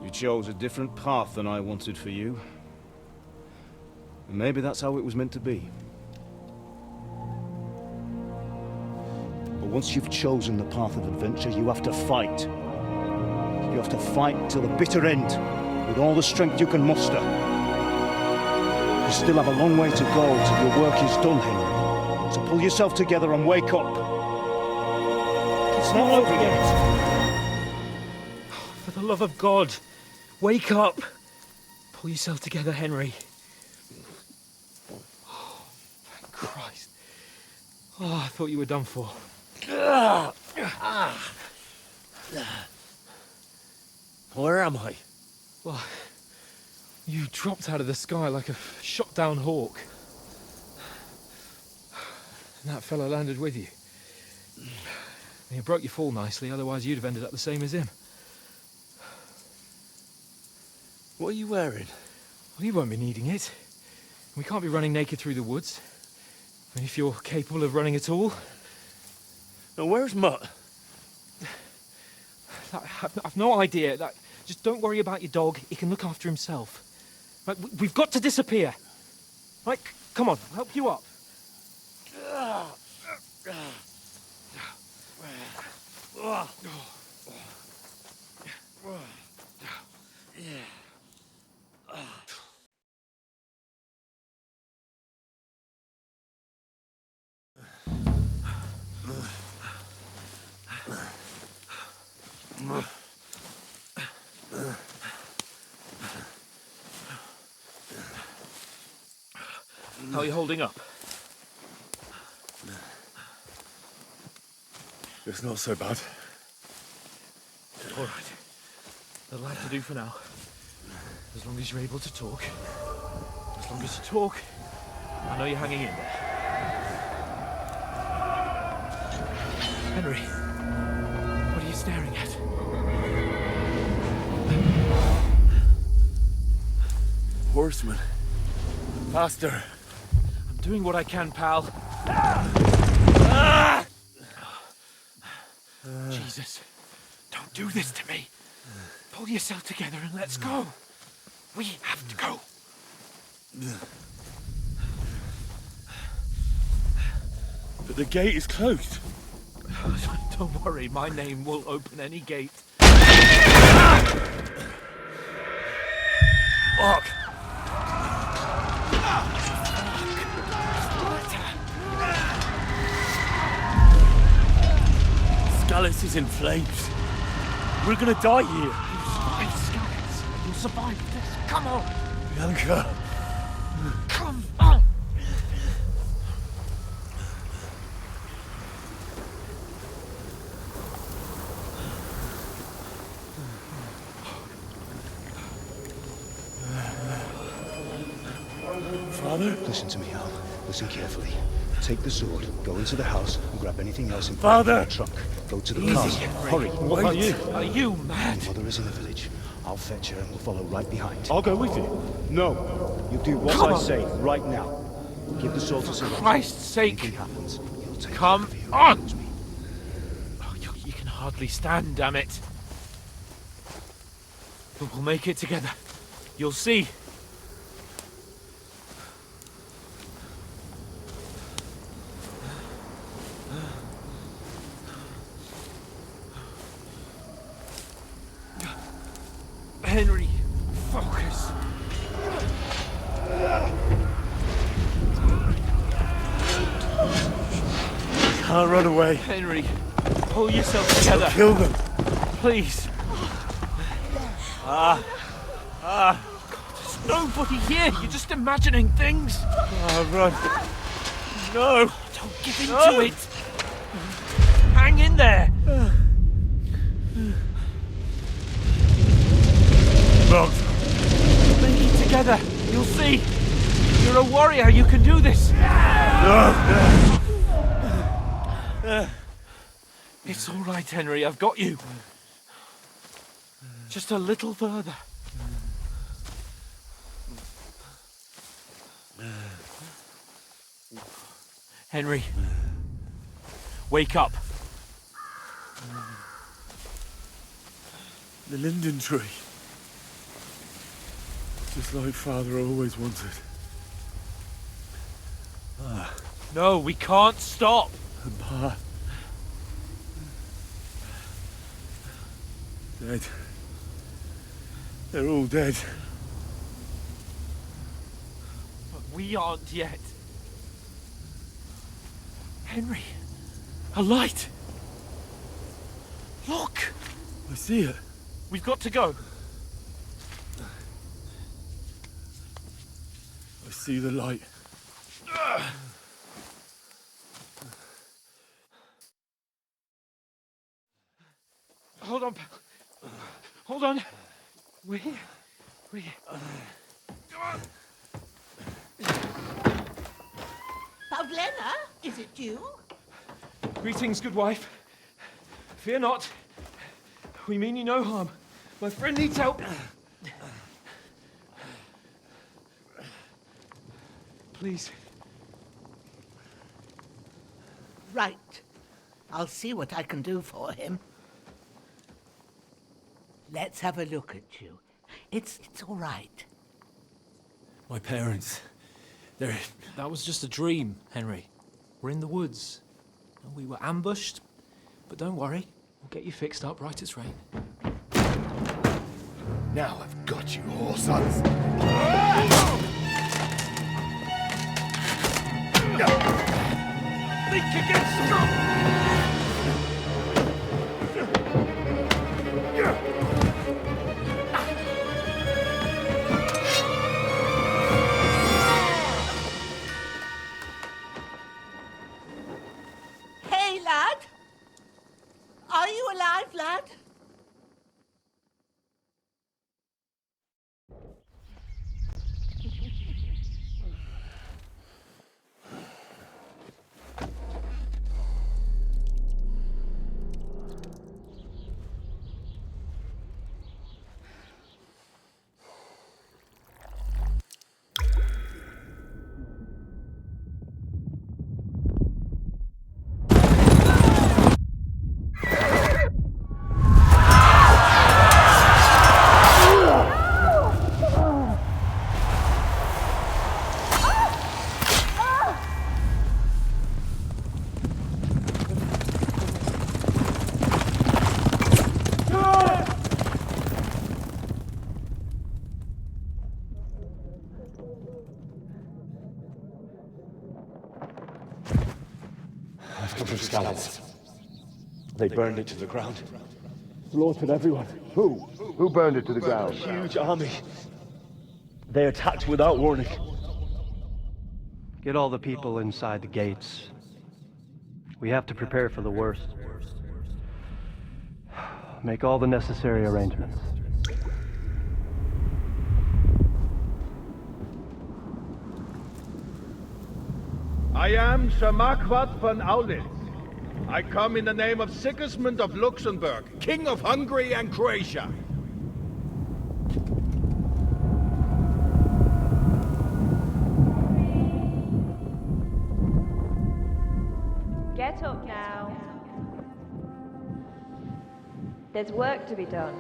You chose a different path than I wanted for you. And maybe that's how it was meant to be. But once you've chosen the path of adventure, you have to fight. You have to fight till the bitter end, with all the strength you can muster. You still have a long way to go till your work is done, Henry. So pull yourself together and wake up. It's not over yet. For the love of God, wake up! Pull yourself together, Henry. Oh, thank Christ. Oh, I thought you were done for. Where am I? Well, you dropped out of the sky like a shot-down hawk. And that fellow landed with you. And you broke your fall nicely, otherwise you'd have ended up the same as him. What are you wearing? Well, you won't be needing it. We can't be running naked through the woods. I mean, if you're capable of running at all. Now, where's Mutt? I've no idea. Just don't worry about your dog. He can look after himself. Right, we've got to disappear. Right, come on, I'll help you up. How are you holding up? It's not so bad. All right. That'll have to do for now. As long as you're able to talk. As long as you talk, I know you're hanging in there. Henry, what are you staring at? Horseman. Faster. I'm doing what I can, pal. Jesus, don't do this to me. Pull yourself together and let's go. We have to go. But the gate is closed. Don't worry, my name will open any gate. Fuck! Skalitz is in flames. We're gonna die here. You'll survive, Skalitz. You'll survive this. Come on. Bianca. Come on. Father? Listen to me, Al. Listen carefully. Take the sword, go into the house, and grab anything else in Father! the trunk. Go to the Easy, castle. Henry. Hurry. What about you? Are you mad? Your mother is in the village. I'll fetch her and we'll follow right behind. I'll go with you. No. You do what Come I on. say right now. Give the sword to For someone. Christ's sake. Anything happens, you'll take Come care of you. on. Knows me. Oh, you can hardly stand, damn it. But we'll make it together. You'll see. Henry, focus. can't run away. Henry, pull yourself together. I'll kill them. Please. There's nobody here. You're just imagining things. Run. No. Don't give in to it. Hang in there. Wrong. Make it together. You'll see. You're a warrior. You can do this. It's all right, Henry. I've got you. Just a little further. Henry, wake up. The linden tree. Just like Father always wanted. No, we can't stop. And Pa. Dead. They're all dead. But we aren't yet. Henry, a light. Look. I see it. We've got to go. I see the light. Hold on, pal. Hold on. We're here. We're here. Come on. Pavlena, is it you? Greetings, good wife. Fear not. We mean you no harm. My friend needs help. Please. Right. I'll see what I can do for him. Let's have a look at you. It's all right. My parents. They're... That was just a dream, Henry. We're in the woods. We were ambushed, but don't worry. We'll get you fixed up right as rain. Now I've got you, whore sons. Think against strong. Hey, lad! Are you alive, lad? I've come from Skalitz. They burned it to the ground. Slaughtered everyone. Who? Who burned it to the ground? A huge army. They attacked without warning. Get all the people inside the gates. We have to prepare for the worst. Make all the necessary arrangements. I am Sir Marquardt von Aulitz. I come in the name of Sigismund of Luxembourg, King of Hungary and Croatia. Get up now. There's work to be done.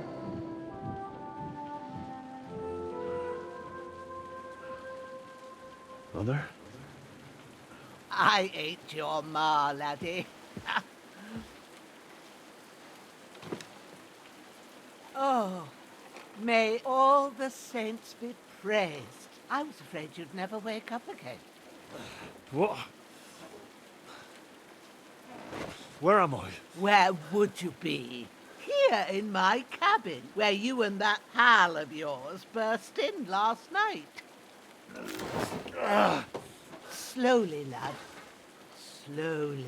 Mother? I ain't your ma, laddie. Oh, may all the saints be praised. I was afraid you'd never wake up again. What? Where am I? Where would you be? Here in my cabin, where you and that pal of yours burst in last night. Slowly, lad. Slowly.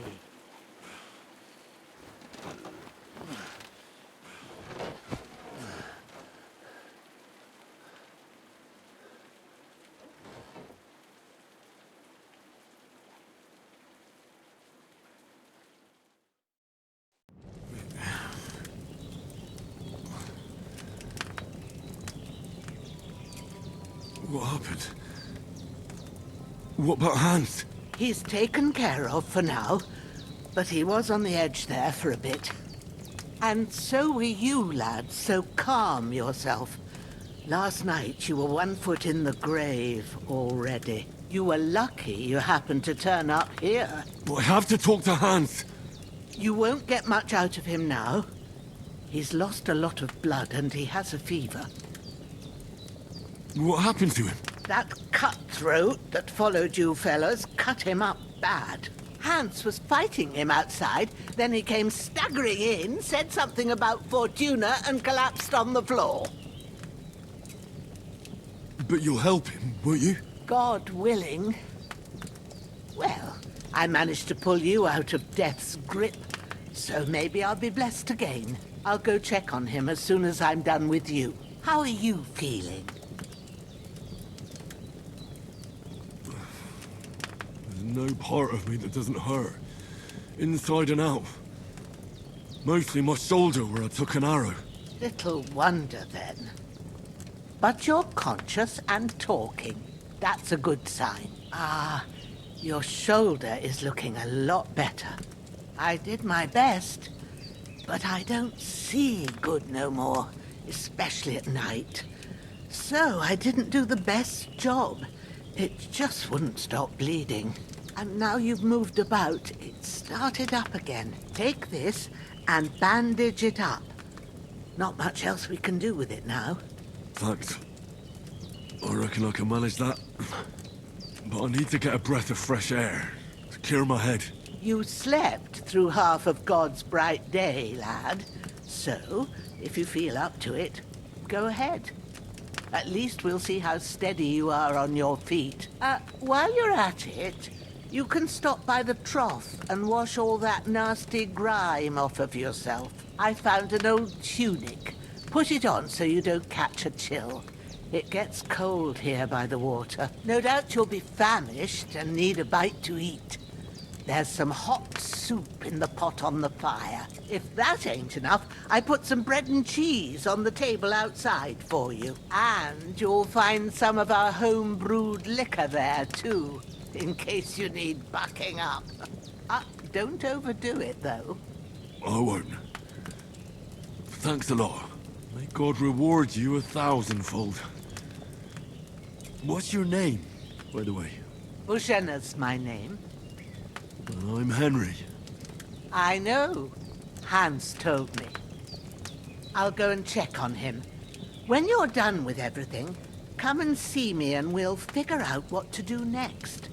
What happened? What about Hans? He's taken care of for now, but he was on the edge there for a bit. And so were you, lad, so calm yourself. Last night you were 1 foot in the grave already. You were lucky you happened to turn up here. But I have to talk to Hans. You won't get much out of him now. He's lost a lot of blood and he has a fever. What happened to him? That cutthroat that followed you fellas cut him up bad. Hans was fighting him outside, then he came staggering in, said something about Fortuna and collapsed on the floor. But you'll help him, won't you? God willing. Well, I managed to pull you out of death's grip, so maybe I'll be blessed again. I'll go check on him as soon as I'm done with you. How are you feeling? There's no part of me that doesn't hurt. Inside and out. Mostly my shoulder where I took an arrow. Little wonder then. But you're conscious and talking. That's a good sign. Ah, your shoulder is looking a lot better. I did my best, but I don't see good no more, especially at night. So I didn't do the best job. It just wouldn't stop bleeding. And now you've moved about, it started up again. Take this and bandage it up. Not much else we can do with it now. Thanks. I reckon I can manage that. But I need to get a breath of fresh air to clear my head. You slept through half of God's bright day, lad. So, if you feel up to it, go ahead. At least we'll see how steady you are on your feet. While you're at it, you can stop by the trough and wash all that nasty grime off of yourself. I found an old tunic. Put it on so you don't catch a chill. It gets cold here by the water. No doubt you'll be famished and need a bite to eat. There's some hot soup in the pot on the fire. If that ain't enough, I put some bread and cheese on the table outside for you. And you'll find some of our home-brewed liquor there, too, in case you need bucking up. Don't overdo it, though. I won't. Thanks a lot. May God reward you 1,000-fold. What's your name, by the way? Bushenna's my name. I'm Henry. I know. Hans told me. I'll go and check on him. When you're done with everything, come and see me and we'll figure out what to do next.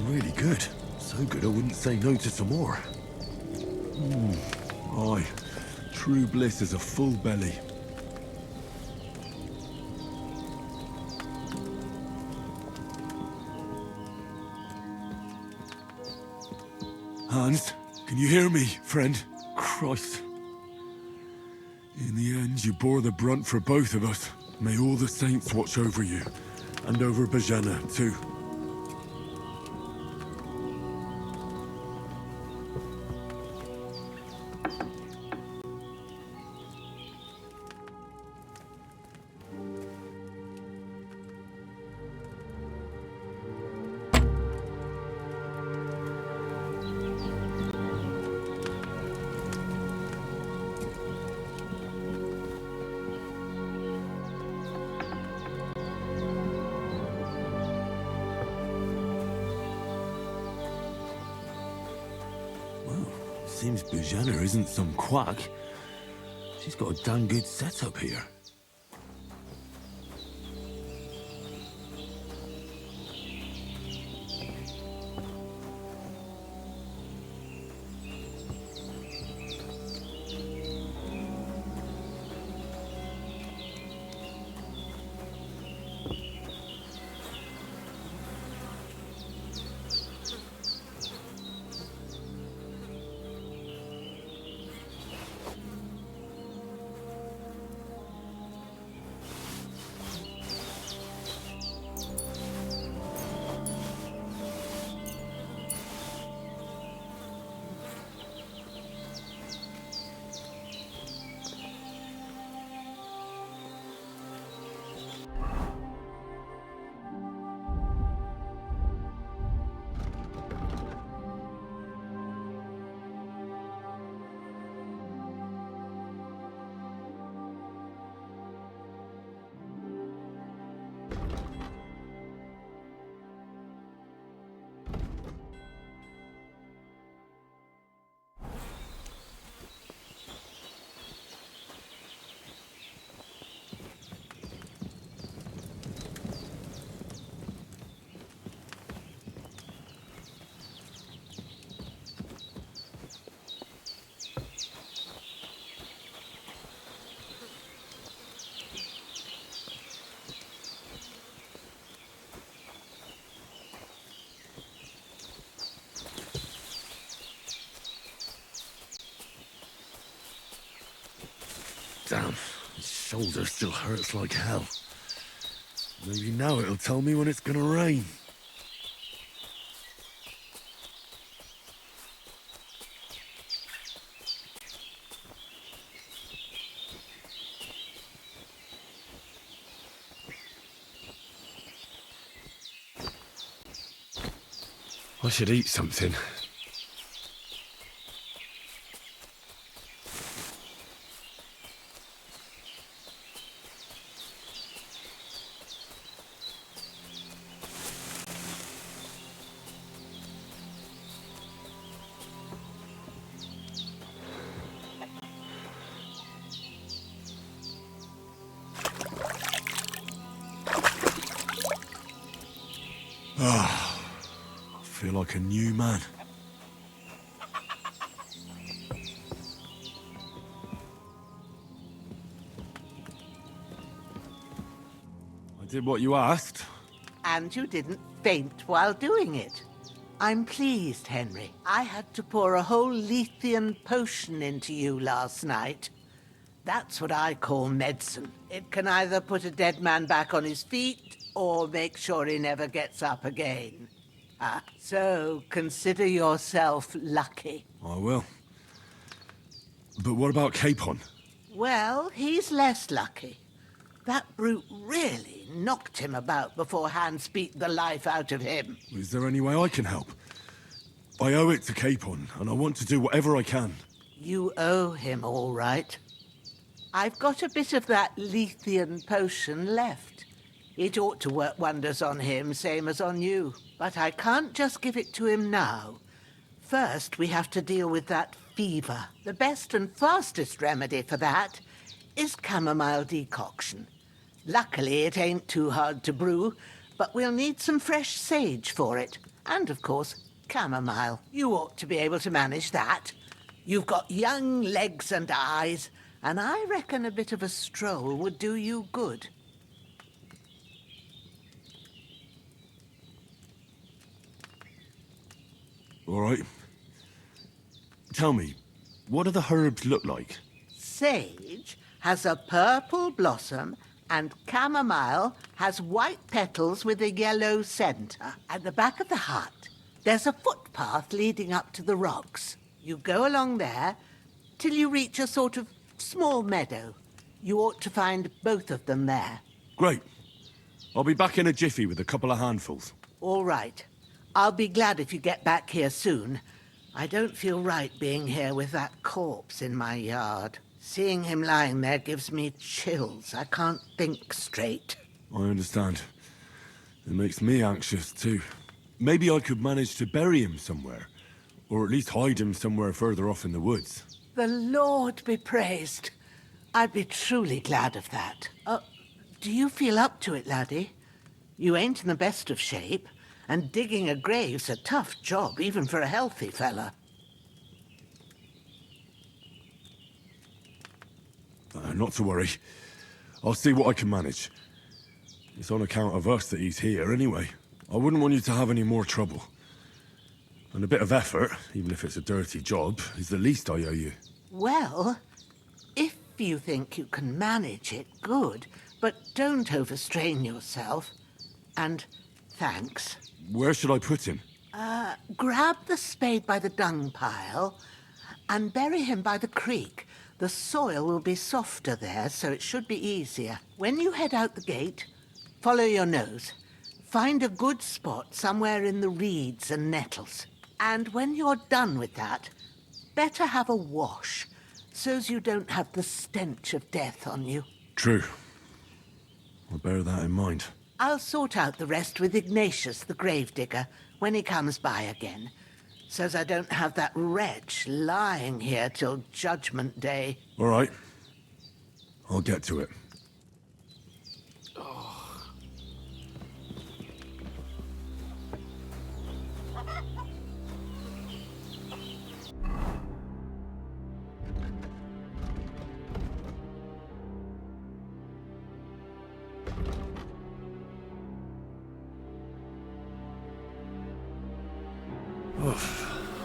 Really good. So good I wouldn't say no to some more. Aye, true bliss is a full belly. Hans, can you hear me, friend? Christ. In the end, you bore the brunt for both of us. May all the saints watch over you. And over Bajana, too. Seems Bajana isn't some quack. She's got a damn good setup here. Damn, his shoulder still hurts like hell. Maybe now it'll tell me when it's gonna rain. I should eat something. I feel like a new man. I did what you asked. And you didn't faint while doing it. I'm pleased, Henry. I had to pour a whole Lethean potion into you last night. That's what I call medicine. It can either put a dead man back on his feet or make sure he never gets up again. So consider yourself lucky. I will. But what about Capon? Well, he's less lucky. That brute really knocked him about before Hans beat the life out of him. Is there any way I can help? I owe it to Capon, and I want to do whatever I can. You owe him, all right. I've got a bit of that Lethean potion left. It ought to work wonders on him, same as on you. But I can't just give it to him now. First, we have to deal with that fever. The best and fastest remedy for that is chamomile decoction. Luckily, it ain't too hard to brew, but we'll need some fresh sage for it. And, of course, chamomile. You ought to be able to manage that. You've got young legs and eyes, and I reckon a bit of a stroll would do you good. All right. Tell me, what do the herbs look like? Sage has a purple blossom and chamomile has white petals with a yellow centre. At the back of the hut, there's a footpath leading up to the rocks. You go along there till you reach a sort of small meadow. You ought to find both of them there. Great. I'll be back in a jiffy with a couple of handfuls. All right. I'll be glad if you get back here soon. I don't feel right being here with that corpse in my yard. Seeing him lying there gives me chills. I can't think straight. I understand. It makes me anxious, too. Maybe I could manage to bury him somewhere. Or at least hide him somewhere further off in the woods. The Lord be praised. I'd be truly glad of that. Do you feel up to it, laddie? You ain't in the best of shape, and digging a grave's a tough job, even for a healthy fella. Not to worry. I'll see what I can manage. It's on account of us that he's here, anyway. I wouldn't want you to have any more trouble. And a bit of effort, even if it's a dirty job, is the least I owe you. Well, if you think you can manage it, good. But don't overstrain yourself. And thanks. Where should I put him? Grab the spade by the dung pile and bury him by the creek. The soil will be softer there, so it should be easier. When you head out the gate, follow your nose. Find a good spot somewhere in the reeds and nettles. And when you're done with that, better have a wash, so's you don't have the stench of death on you. True. I'll bear that in mind. I'll sort out the rest with Ignatius, the gravedigger, when he comes by again, so's I don't have that wretch lying here till Judgment Day. All right. I'll get to it.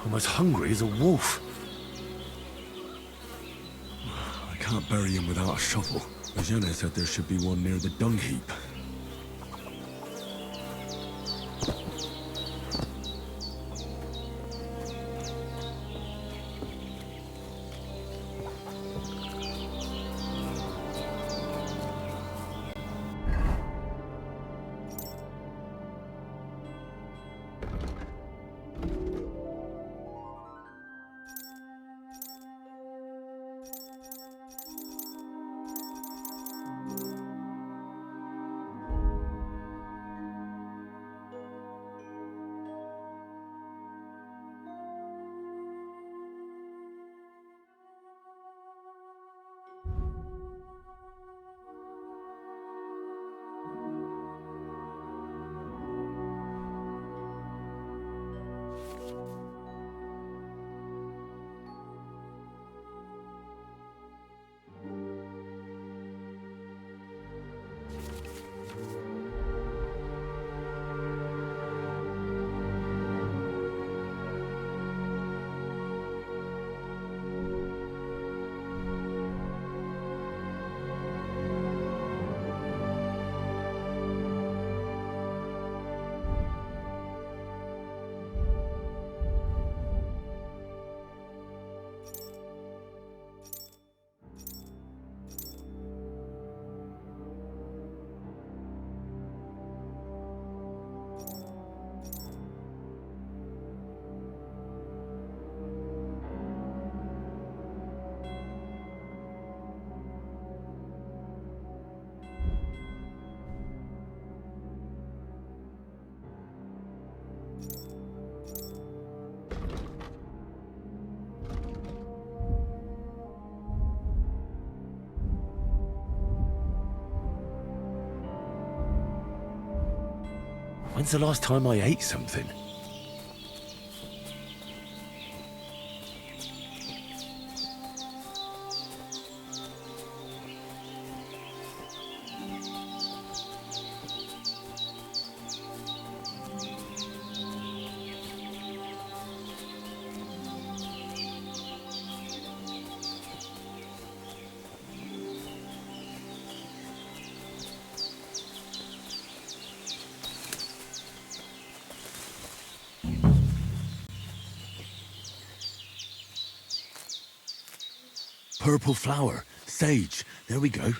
I'm as hungry as a wolf. I can't bury him without a shovel. Jenna said there should be one near the dung heap. When's the last time I ate something? purple flower. Sage. There we go.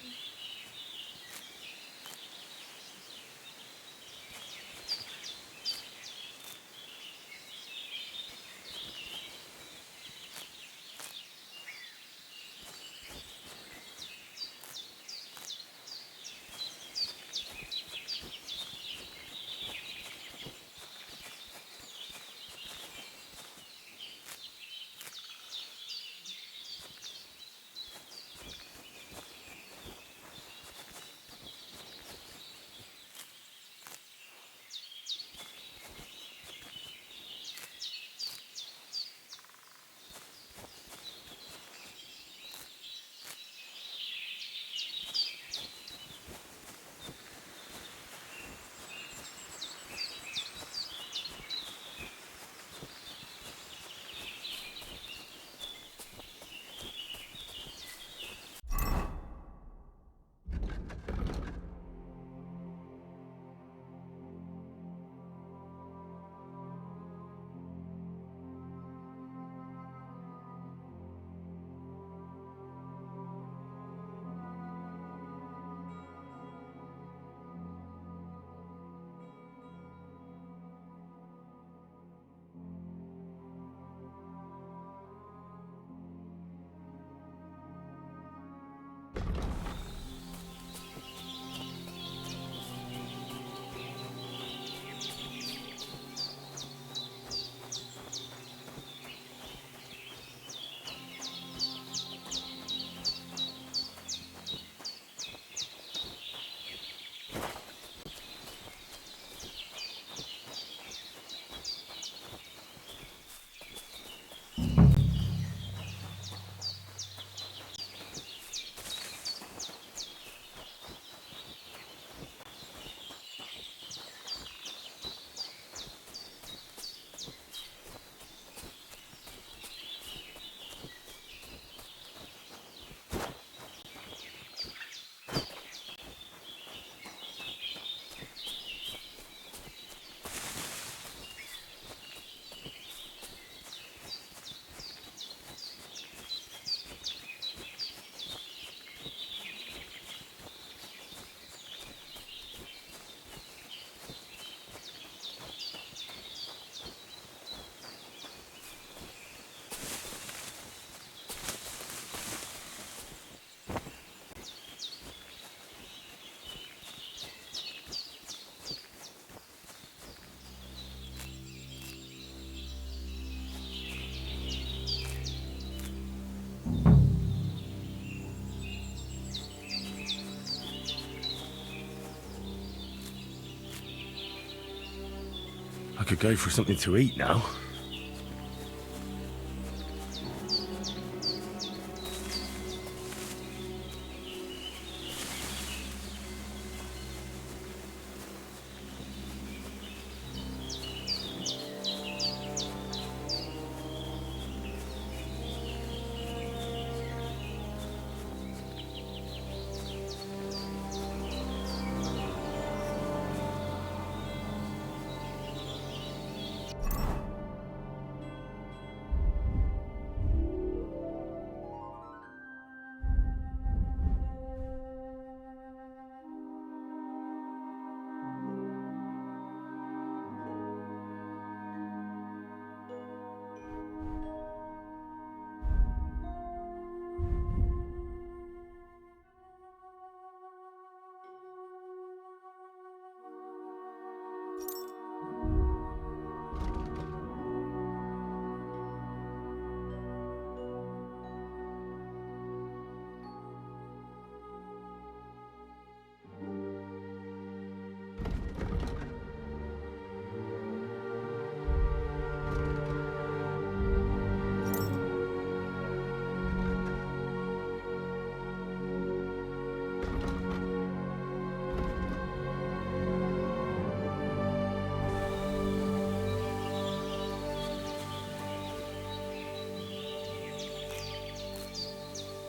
I could go for something to eat now.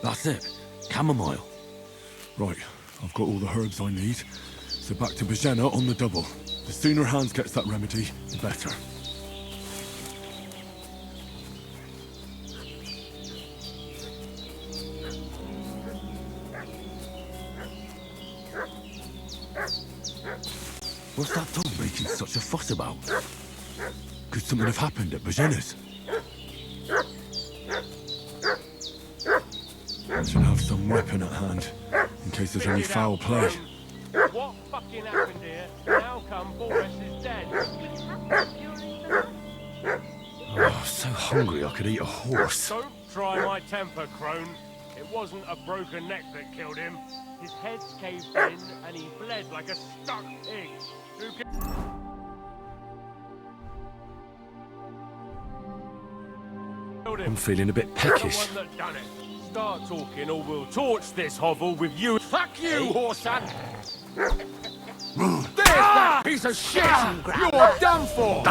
That's it. Chamomile. Right, I've got all the herbs I need. So back to Bajena on the double. The sooner Hans gets that remedy, the better. What's that dog making such a fuss about? Could something have happened at Bajena's? I should have some weapon at hand, in case there's any foul play. What fucking happened here? How come Boris is dead? Oh, so hungry I could eat a horse. Don't try my temper, crone. It wasn't a broken neck that killed him. His head's caved in and he bled like a stuck pig. Who can... I'm feeling a bit peckish. The one that done it. Start talking or we'll torch this hovel with you. Fuck you, whoreson! There's that piece of shit! You're done for!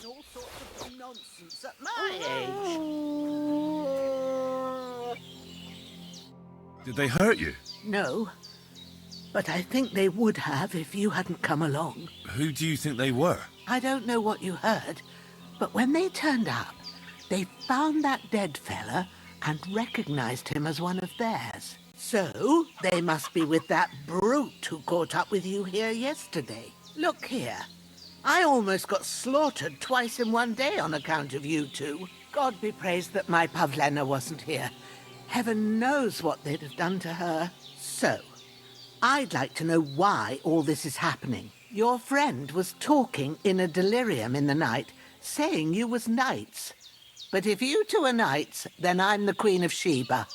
All sorts of nonsense at my age. Did they hurt you? No, but I think they would have if you hadn't come along. Who do you think they were? I don't know what you heard, but when they turned up, they found that dead fella and recognized him as one of theirs. So, they must be with that brute who caught up with you here yesterday. Look here. I almost got slaughtered twice in one day on account of you two. God be praised that my Pavlena wasn't here. Heaven knows what they'd have done to her. So, I'd like to know why all this is happening. Your friend was talking in a delirium in the night, saying you was knights. But if you two are knights, then I'm the Queen of Sheba.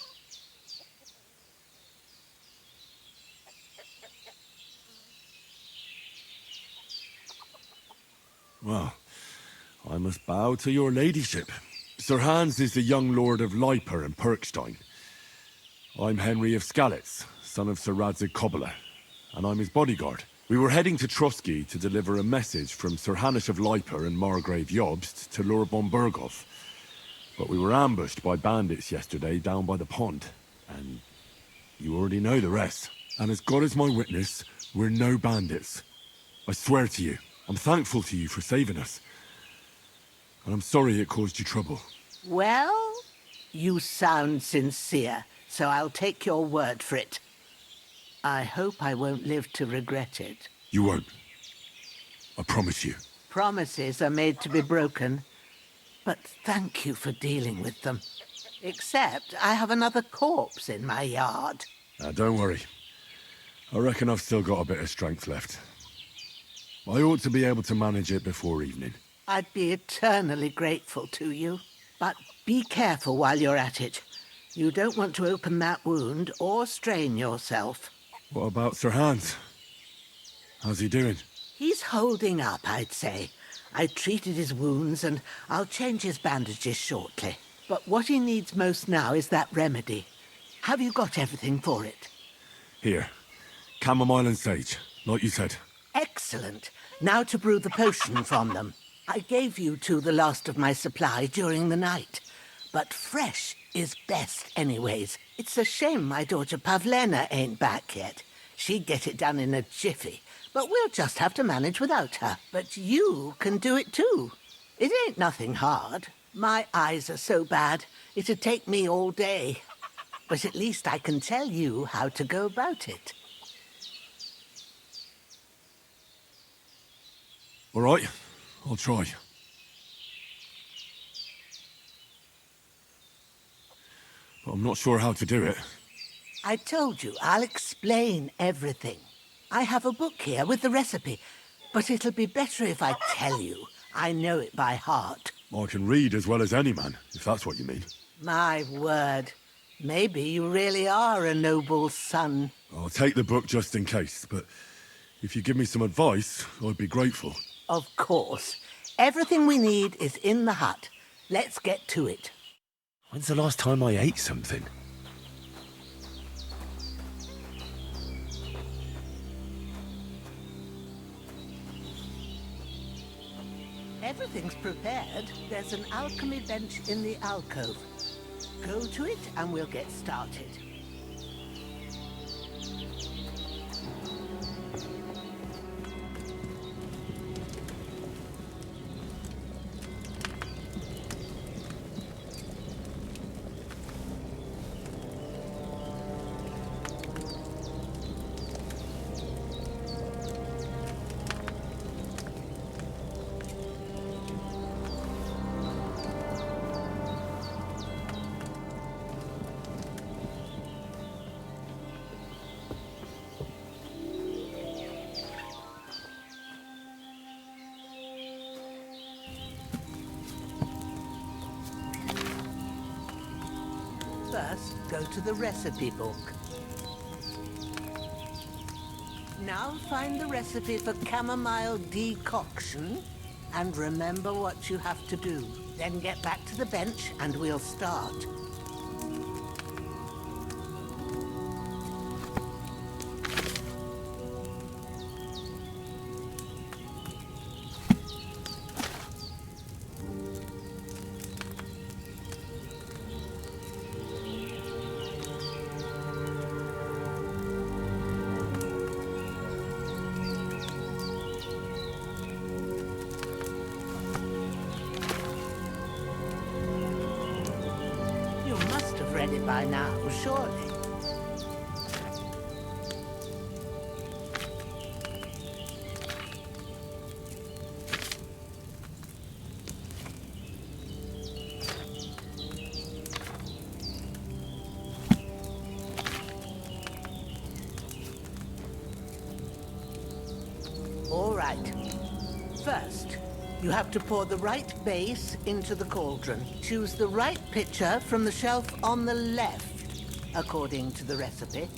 Well, I must bow to your ladyship. Sir Hans is the young lord of Leiper and Perkstein. I'm Henry of Skalitz, son of Sir Radzig Kobyla, and I'm his bodyguard. We were heading to Trosky to deliver a message from Sir Hanush of Leiper and Margrave Jobst to Lord von Berghoff. But we were ambushed by bandits yesterday down by the pond, and you already know the rest. And as God is my witness, we're no bandits. I swear to you, I'm thankful to you for saving us. And I'm sorry it caused you trouble. Well, you sound sincere, so I'll take your word for it. I hope I won't live to regret it. You won't. I promise you. Promises are made to be broken, but thank you for dealing with them. Except I have another corpse in my yard. Now, don't worry. I reckon I've still got a bit of strength left. I ought to be able to manage it before evening. I'd be eternally grateful to you. But be careful while you're at it. You don't want to open that wound or strain yourself. What about Sir Hans? How's he doing? He's holding up, I'd say. I treated his wounds and I'll change his bandages shortly. But what he needs most now is that remedy. Have you got everything for it? Here. Chamomile and sage, like you said. Excellent. Now to brew the potion from them. I gave you two the last of my supply during the night. But fresh is best anyways. It's a shame my daughter Pavlena ain't back yet. She'd get it done in a jiffy. But we'll just have to manage without her. But you can do it too. It ain't nothing hard. My eyes are so bad, it'd take me all day. But at least I can tell you how to go about it. All right, I'll try. But I'm not sure how to do it. I told you, I'll explain everything. I have a book here with the recipe, but it'll be better if I tell you. I know it by heart. I can read as well as any man, if that's what you mean. My word. Maybe you really are a noble son. I'll take the book just in case, but if you give me some advice, I'd be grateful. Of course. Everything we need is in the hut. Let's get to it. When's the last time I ate something? Everything's prepared. There's an alchemy bench in the alcove. Go to it and we'll get started. First, go to the recipe book. Now find the recipe for chamomile decoction and remember what you have to do. Then get back to the bench and we'll start. Read it by now, surely. All right. First, you have to pour the right base into the cauldron. Choose the right pitcher from the shelf on the left, according to the recipe.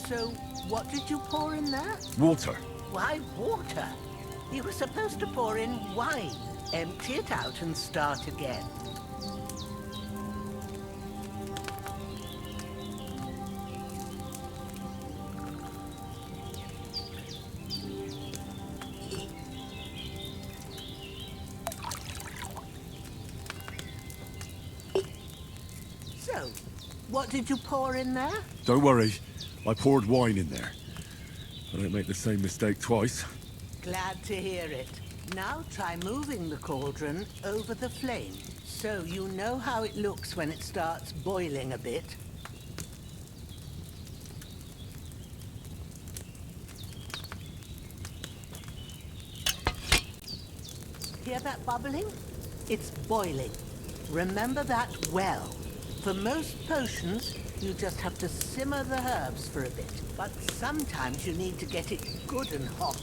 So, what did you pour in there? Water. Why water? You were supposed to pour in wine. Empty it out and start again. So, what did you pour in there? Don't worry. I poured wine in there. I don't make the same mistake twice. Glad to hear it. Now try moving the cauldron over the flame, so you know how it looks when it starts boiling a bit. Hear that bubbling? It's boiling. Remember that well. For most potions, you just have to simmer the herbs for a bit. But sometimes you need to get it good and hot.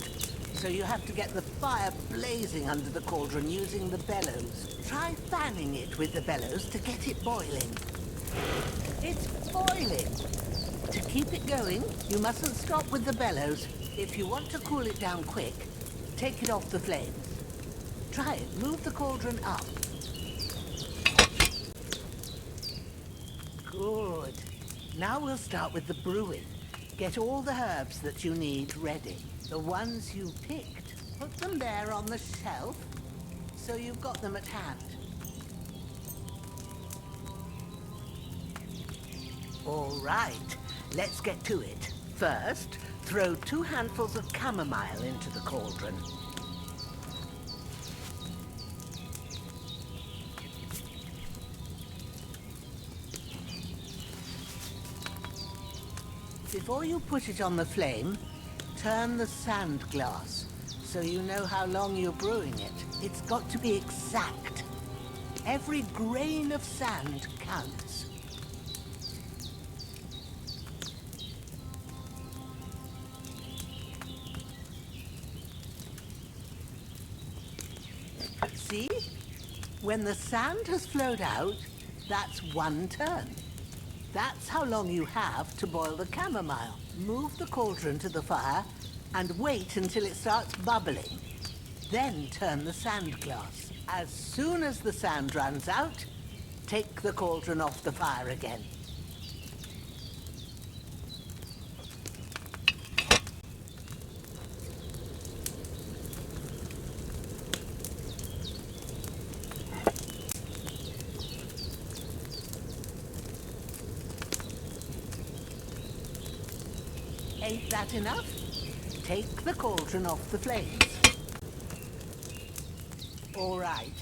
So you have to get the fire blazing under the cauldron using the bellows. Try fanning it with the bellows to get it boiling. It's boiling! To keep it going, you mustn't stop with the bellows. If you want to cool it down quick, take it off the flames. Try it. Move the cauldron up. Good. Now we'll start with the brewing. Get all the herbs that you need ready. The ones you picked, put them there on the shelf, so you've got them at hand. All right, let's get to it. First, throw 2 handfuls of chamomile into the cauldron. Before you put it on the flame, turn the sand glass so you know how long you're brewing it. It's got to be exact. Every grain of sand counts. See? When the sand has flowed out, that's 1 turn. That's how long you have to boil the chamomile. Move the cauldron to the fire and wait until it starts bubbling. Then turn the sand glass. As soon as the sand runs out, take the cauldron off the fire again. Ain't that enough? Take the cauldron off the flames. All right.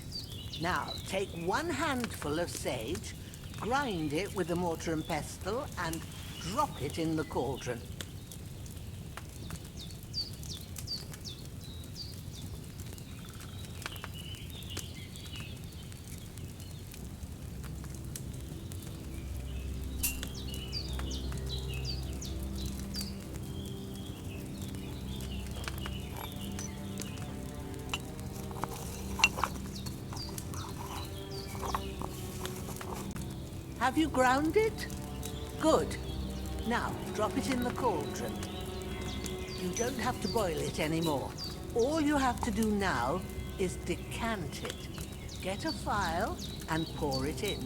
Now, take 1 handful of sage, grind it with a mortar and pestle, and drop it in the cauldron. Have you ground it? Good. Now, drop it in the cauldron. You don't have to boil it anymore. All you have to do now is decant it. Get a phial and pour it in.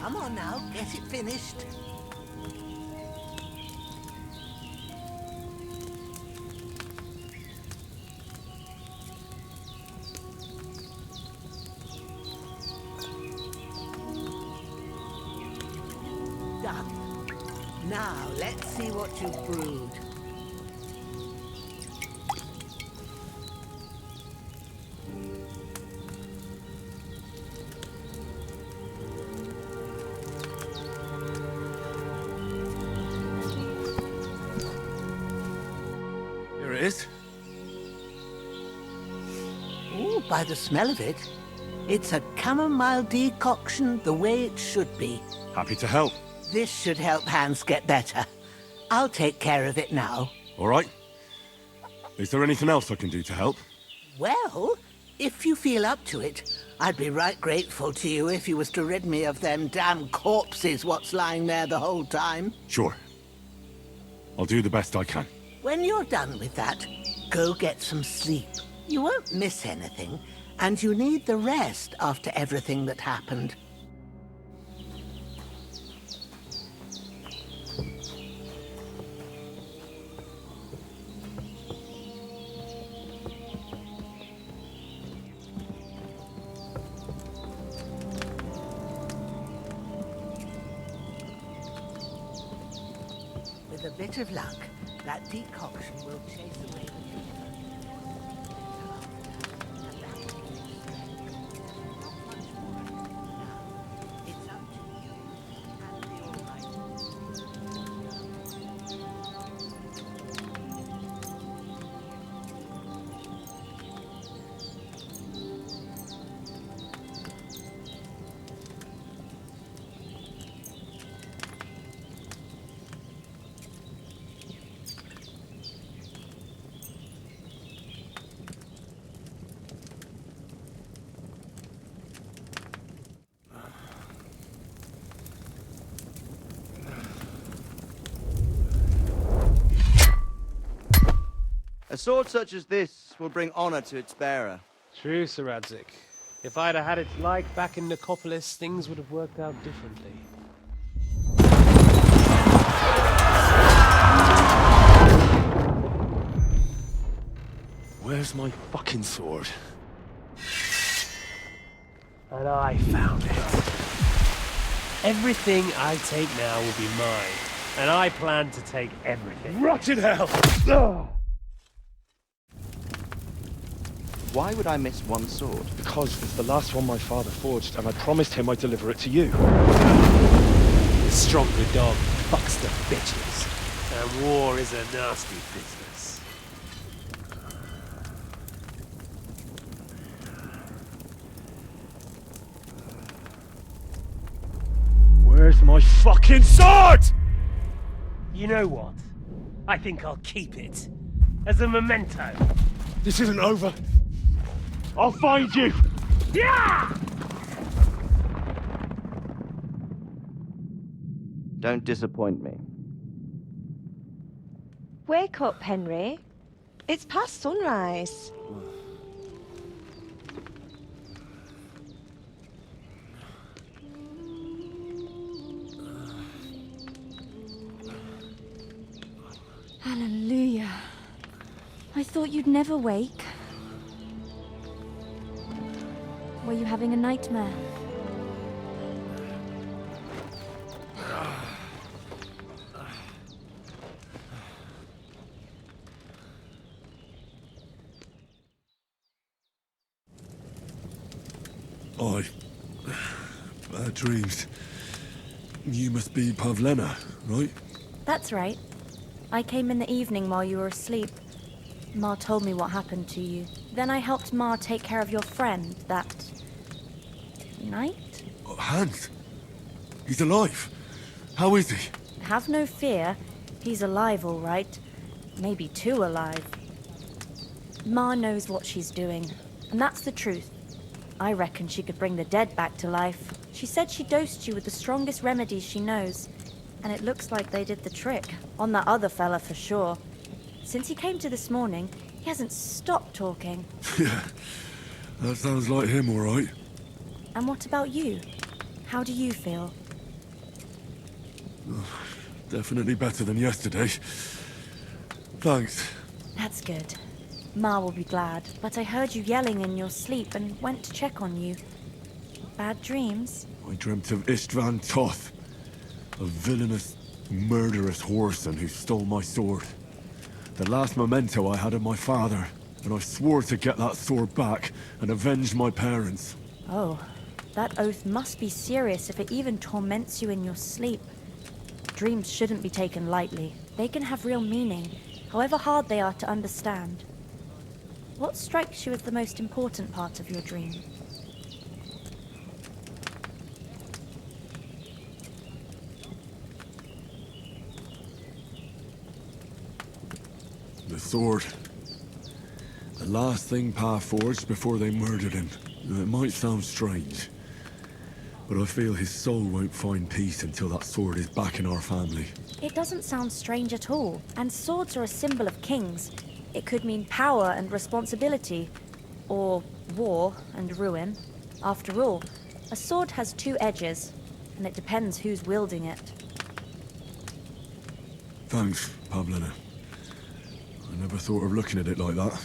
Come on now, get it finished. Done. Now, let's see what you've brewed. Here it is. Ooh, by the smell of it, it's a chamomile decoction the way it should be. Happy to help. This should help Hans get better. I'll take care of it now. All right. Is there anything else I can do to help? Well, if you feel up to it, I'd be right grateful to you if you was to rid me of them damn corpses what's lying there the whole time. Sure. I'll do the best I can. When you're done with that, go get some sleep. You won't miss anything, and you need the rest after everything that happened. With a bit of luck, that decoction will chase away the fever. And that will give you strength. Not much more. Now, it's up to you and the Almighty. A sword such as this will bring honor to its bearer. True, Sir Radzik. If I'd have had its like back in Nicopolis, things would have worked out differently. Where's my fucking sword? And I found it. Everything I take now will be mine, and I plan to take everything. Rotten hell! Ugh. Why would I miss one sword? Because it's the last one my father forged, and I promised him I'd deliver it to you. The stronger dog fucks the bitches, and war is a nasty business. Where's my fucking sword? You know what? I think I'll keep it. As a memento. This isn't over. I'll find you! Yeah! Don't disappoint me. Wake up, Henry. It's past sunrise. Hallelujah. I thought you'd never wake. Were you having a nightmare? Bad dreams. You must be Pavlena, right? That's right. I came in the evening while you were asleep. Ma told me what happened to you. Then I helped Ma take care of your friend that night? Hans? He's alive. How is he? Have no fear. He's alive, all right. Maybe too alive. Ma knows what she's doing, and that's the truth. I reckon she could bring the dead back to life. She said she dosed you with the strongest remedies she knows, and it looks like they did the trick. On that other fella for sure. Since he came to this morning, he hasn't stopped talking. Yeah, that sounds like him, all right. And what about you? How do you feel? Definitely better than yesterday. Thanks. That's good. Ma will be glad, but I heard you yelling in your sleep and went to check on you. Bad dreams? I dreamt of Istvan Toth, a villainous, murderous whoreson who stole my sword. The last memento I had of my father, and I swore to get that sword back and avenge my parents. Oh, that oath must be serious if it even torments you in your sleep. Dreams shouldn't be taken lightly. They can have real meaning, however hard they are to understand. What strikes you as the most important part of your dream? The sword. The last thing Pa forged before they murdered him. It might sound strange, but I feel his soul won't find peace until that sword is back in our family. It doesn't sound strange at all, and swords are a symbol of kings. It could mean power and responsibility, or war and ruin. After all, a sword has two edges, and it depends who's wielding it. Thanks, Pavlena. I never thought of looking at it like that.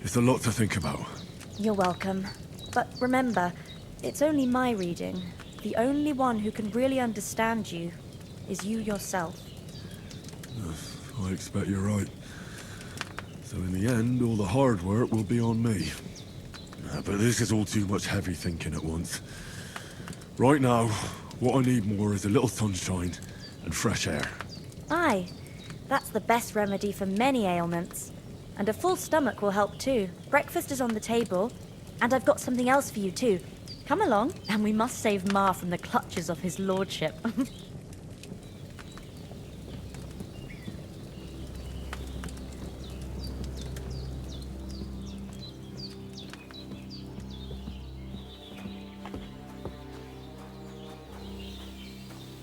It's a lot to think about. You're welcome. But remember, it's only my reading. The only one who can really understand you is you yourself. I expect you're right. So in the end, all the hard work will be on me. But this is all too much heavy thinking at once. Right now, what I need more is a little sunshine and fresh air. Aye, that's the best remedy for many ailments. And a full stomach will help too. Breakfast is on the table, and I've got something else for you too. Come along, and we must save Ma from the clutches of his lordship.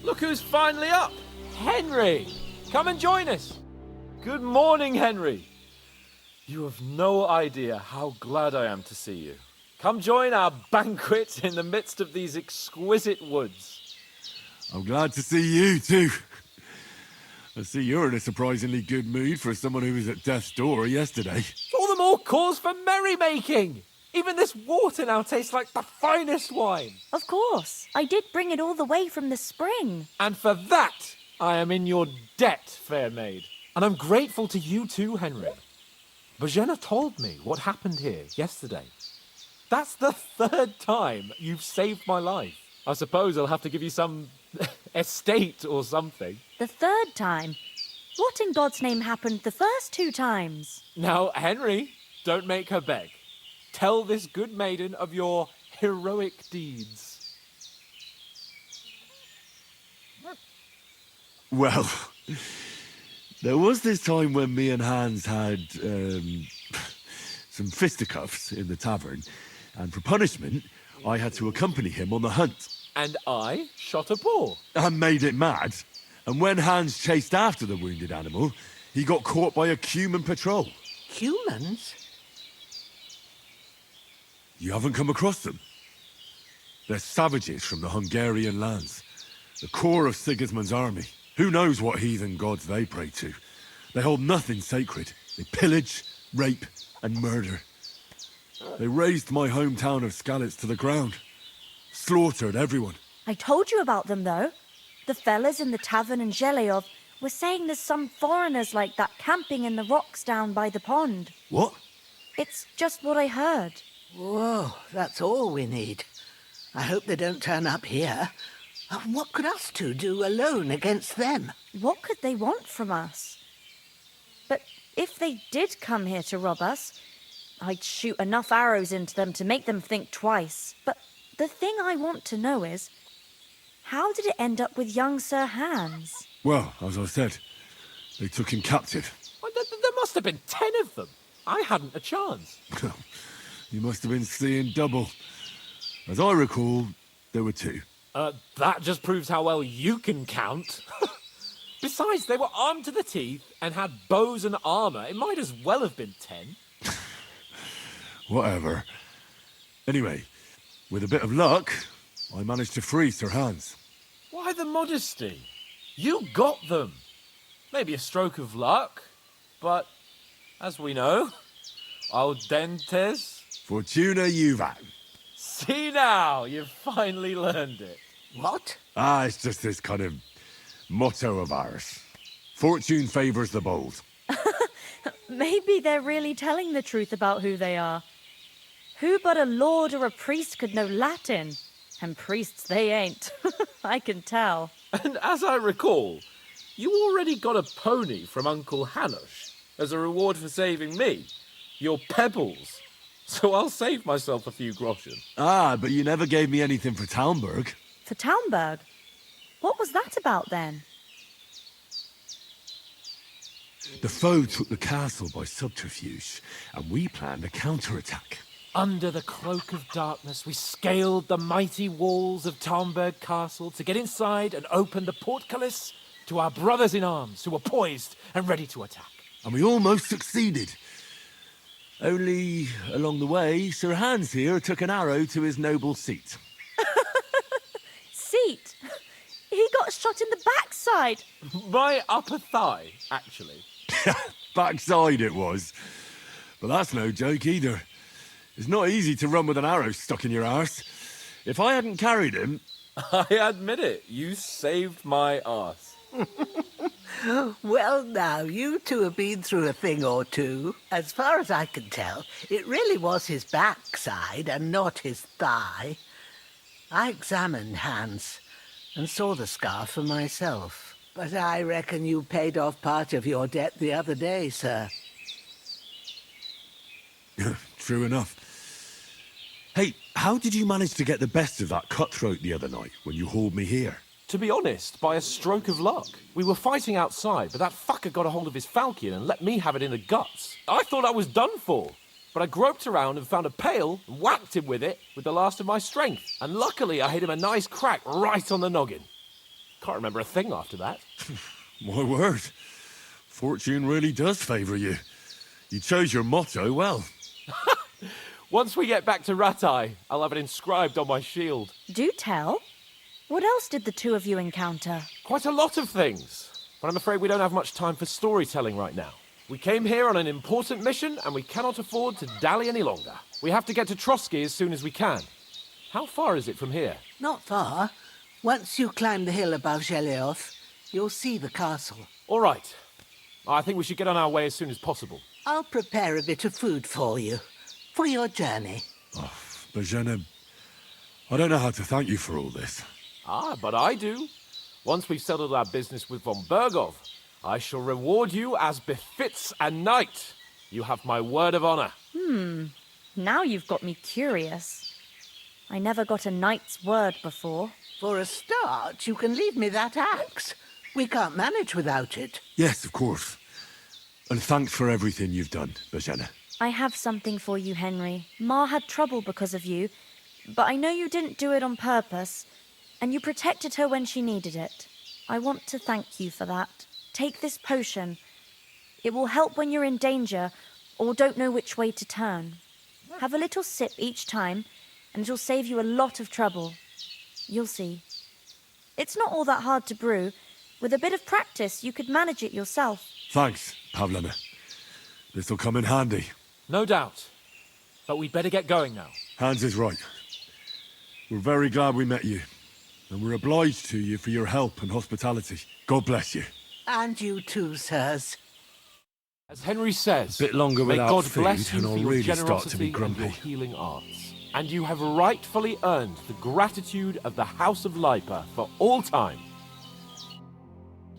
Look who's finally up! Henry! Come and join us! Good morning, Henry! You have no idea how glad I am to see you. Come join our banquet in the midst of these exquisite woods. I'm glad to see you, too. I see you're in a surprisingly good mood for someone who was at death's door yesterday. All the more cause for merrymaking! Even this water now tastes like the finest wine. Of course. I did bring it all the way from the spring. And for that, I am in your debt, fair maid. And I'm grateful to you too, Henry. Bojena told me what happened here yesterday. That's the third time you've saved my life. I suppose I'll have to give you some estate or something. The third time? What in God's name happened the first two times? Now, Henry, don't make her beg. Tell this good maiden of your heroic deeds. Well, there was this time when me and Hans had some fisticuffs in the tavern, and for punishment, I had to accompany him on the hunt. And I shot a boar. And made it mad. And when Hans chased after the wounded animal, he got caught by a human patrol. Humans? You haven't come across them? They're savages from the Hungarian lands. The core of Sigismund's army. Who knows what heathen gods they pray to? They hold nothing sacred. They pillage, rape, and murder. They razed my hometown of Skalitz to the ground. Slaughtered everyone. I told you about them, though. The fellas in the tavern in Zheleyov were saying there's some foreigners like that camping in the rocks down by the pond. What? It's just what I heard. Whoa, that's all we need. I hope they don't turn up here. What could us two do alone against them? What could they want from us? But if they did come here to rob us, I'd shoot enough arrows into them to make them think twice. But the thing I want to know is, how did it end up with young Sir Hans? Well, as I said, they took him captive. Well, there must have been 10 of them. I hadn't a chance. You must have been seeing double. As I recall, there were 2. That just proves how well you can count. Besides, they were armed to the teeth and had bows and armour. It might as well have been 10. Whatever. Anyway, with a bit of luck, I managed to free Sir Hans. Why the modesty? You got them. Maybe a stroke of luck, but as we know, al dentes. Fortuna juvat. See now, you've finally learned it. What? It's just this kind of motto of ours. Fortune favours the bold. Maybe they're really telling the truth about who they are. Who but a lord or a priest could know Latin? And priests they ain't. I can tell. And as I recall, you already got a pony from Uncle Hanush as a reward for saving me. Your pebbles. So I'll save myself a few groschen. But you never gave me anything for Talmberg. For Talmberg? What was that about then? The foe took the castle by subterfuge, and we planned a counterattack. Under the cloak of darkness, we scaled the mighty walls of Talmberg Castle to get inside and open the portcullis to our brothers in arms who were poised and ready to attack. And we almost succeeded. Only, along the way, Sir Hans here took an arrow to his noble seat. Seat? He got shot in the backside. My upper thigh, actually. Backside it was. But that's no joke either. It's not easy to run with an arrow stuck in your arse. If I hadn't carried him... I admit it, you saved my arse. Well, now, you two have been through a thing or two. As far as I can tell, it really was his backside and not his thigh. I examined Hans and saw the scar for myself. But I reckon you paid off part of your debt the other day, sir. True enough. Hey, how did you manage to get the best of that cutthroat the other night when you hauled me here? To be honest, by a stroke of luck. We were fighting outside, but that fucker got a hold of his falchion and let me have it in the guts. I thought I was done for. But I groped around and found a pail and whacked him with it with the last of my strength. And luckily I hit him a nice crack right on the noggin. Can't remember a thing after that. My word. Fortune really does favour you. You chose your motto well. Once we get back to Ratai, I'll have it inscribed on my shield. Do tell. What else did the two of you encounter? Quite a lot of things. But I'm afraid we don't have much time for storytelling right now. We came here on an important mission, and we cannot afford to dally any longer. We have to get to Trosky as soon as we can. How far is it from here? Not far. Once you climb the hill above Geleoth, you'll see the castle. All right. I think we should get on our way as soon as possible. I'll prepare a bit of food for you, for your journey. Oh, Bajana, I don't know how to thank you for all this. But I do. Once we've settled our business with von Bergov, I shall reward you as befits a knight. You have my word of honor. Now you've got me curious. I never got a knight's word before. For a start, you can leave me that axe. We can't manage without it. Yes, of course. And thanks for everything you've done, Bajana. I have something for you, Henry. Ma had trouble because of you, but I know you didn't do it on purpose, and you protected her when she needed it. I want to thank you for that. Take this potion. It will help when you're in danger or don't know which way to turn. Have a little sip each time, and it'll save you a lot of trouble. You'll see. It's not all that hard to brew. With a bit of practice, you could manage it yourself. Thanks, Pavlena. This'll come in handy. No doubt. But we'd better get going now. Hans is right. We're very glad we met you. And we're obliged to you for your help and hospitality. God bless you. And you too, sirs. As Henry says, A bit longer may without God food bless you and for I'll your really start generosity to be and grumpy. your healing arts. And you have rightfully earned the gratitude of the House of Lipa for all time.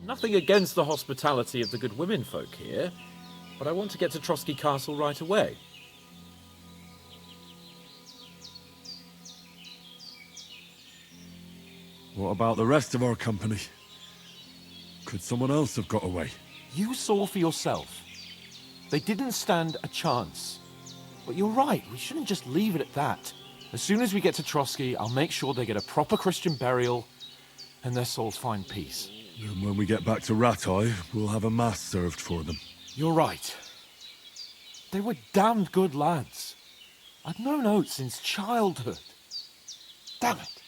Nothing against the hospitality of the good women folk here, but I want to get to Trosky Castle right away. What about the rest of our company? Could someone else have got away? You saw for yourself. They didn't stand a chance. But you're right, we shouldn't just leave it at that. As soon as we get to Trosky, I'll make sure they get a proper Christian burial and their souls find peace. And when we get back to Ratai, we'll have a mass served for them. You're right. They were damned good lads. I'd known Oates since childhood. Damn it.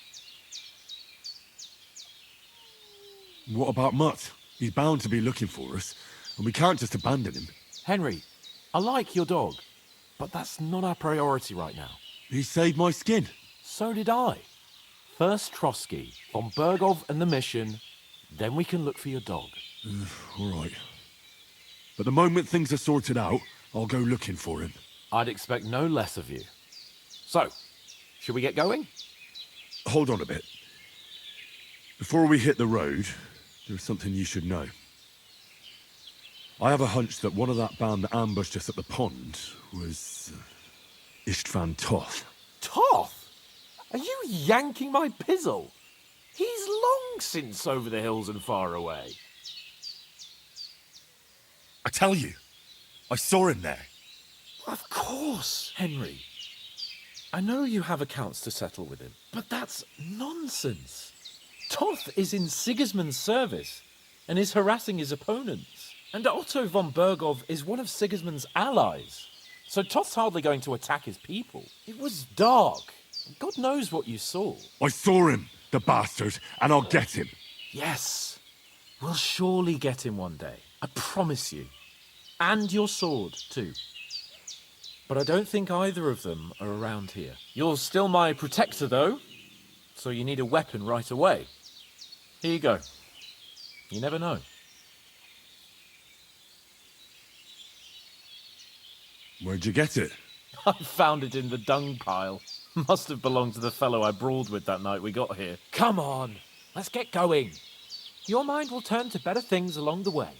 What about Mutt? He's bound to be looking for us, and we can't just abandon him. Henry, I like your dog, but that's not our priority right now. He saved my skin. So did I. First Trosky, von Bergov and the mission, then we can look for your dog. All right. But the moment things are sorted out, I'll go looking for him. I'd expect no less of you. So, should we get going? Hold on a bit. Before we hit the road, there's something you should know. I have a hunch that one of that band that ambushed us at the pond was Istvan Toth. Toth? Are you yanking my pizzle? He's long since over the hills and far away. I tell you, I saw him there. Of course, Henry. I know you have accounts to settle with him, but that's nonsense. Toth is in Sigismund's service and is harassing his opponents. And Otto von Bergov is one of Sigismund's allies. So Toth's hardly going to attack his people. It was dark. God knows what you saw. I saw him, the bastard, and I'll get him. Yes. We'll surely get him one day. I promise you. And your sword, too. But I don't think either of them are around here. You're still my protector, though. So you need a weapon right away. Here you go. You never know. Where'd you get it? I found it in the dung pile. Must have belonged to the fellow I brawled with that night we got here. Come on, let's get going. Your mind will turn to better things along the way.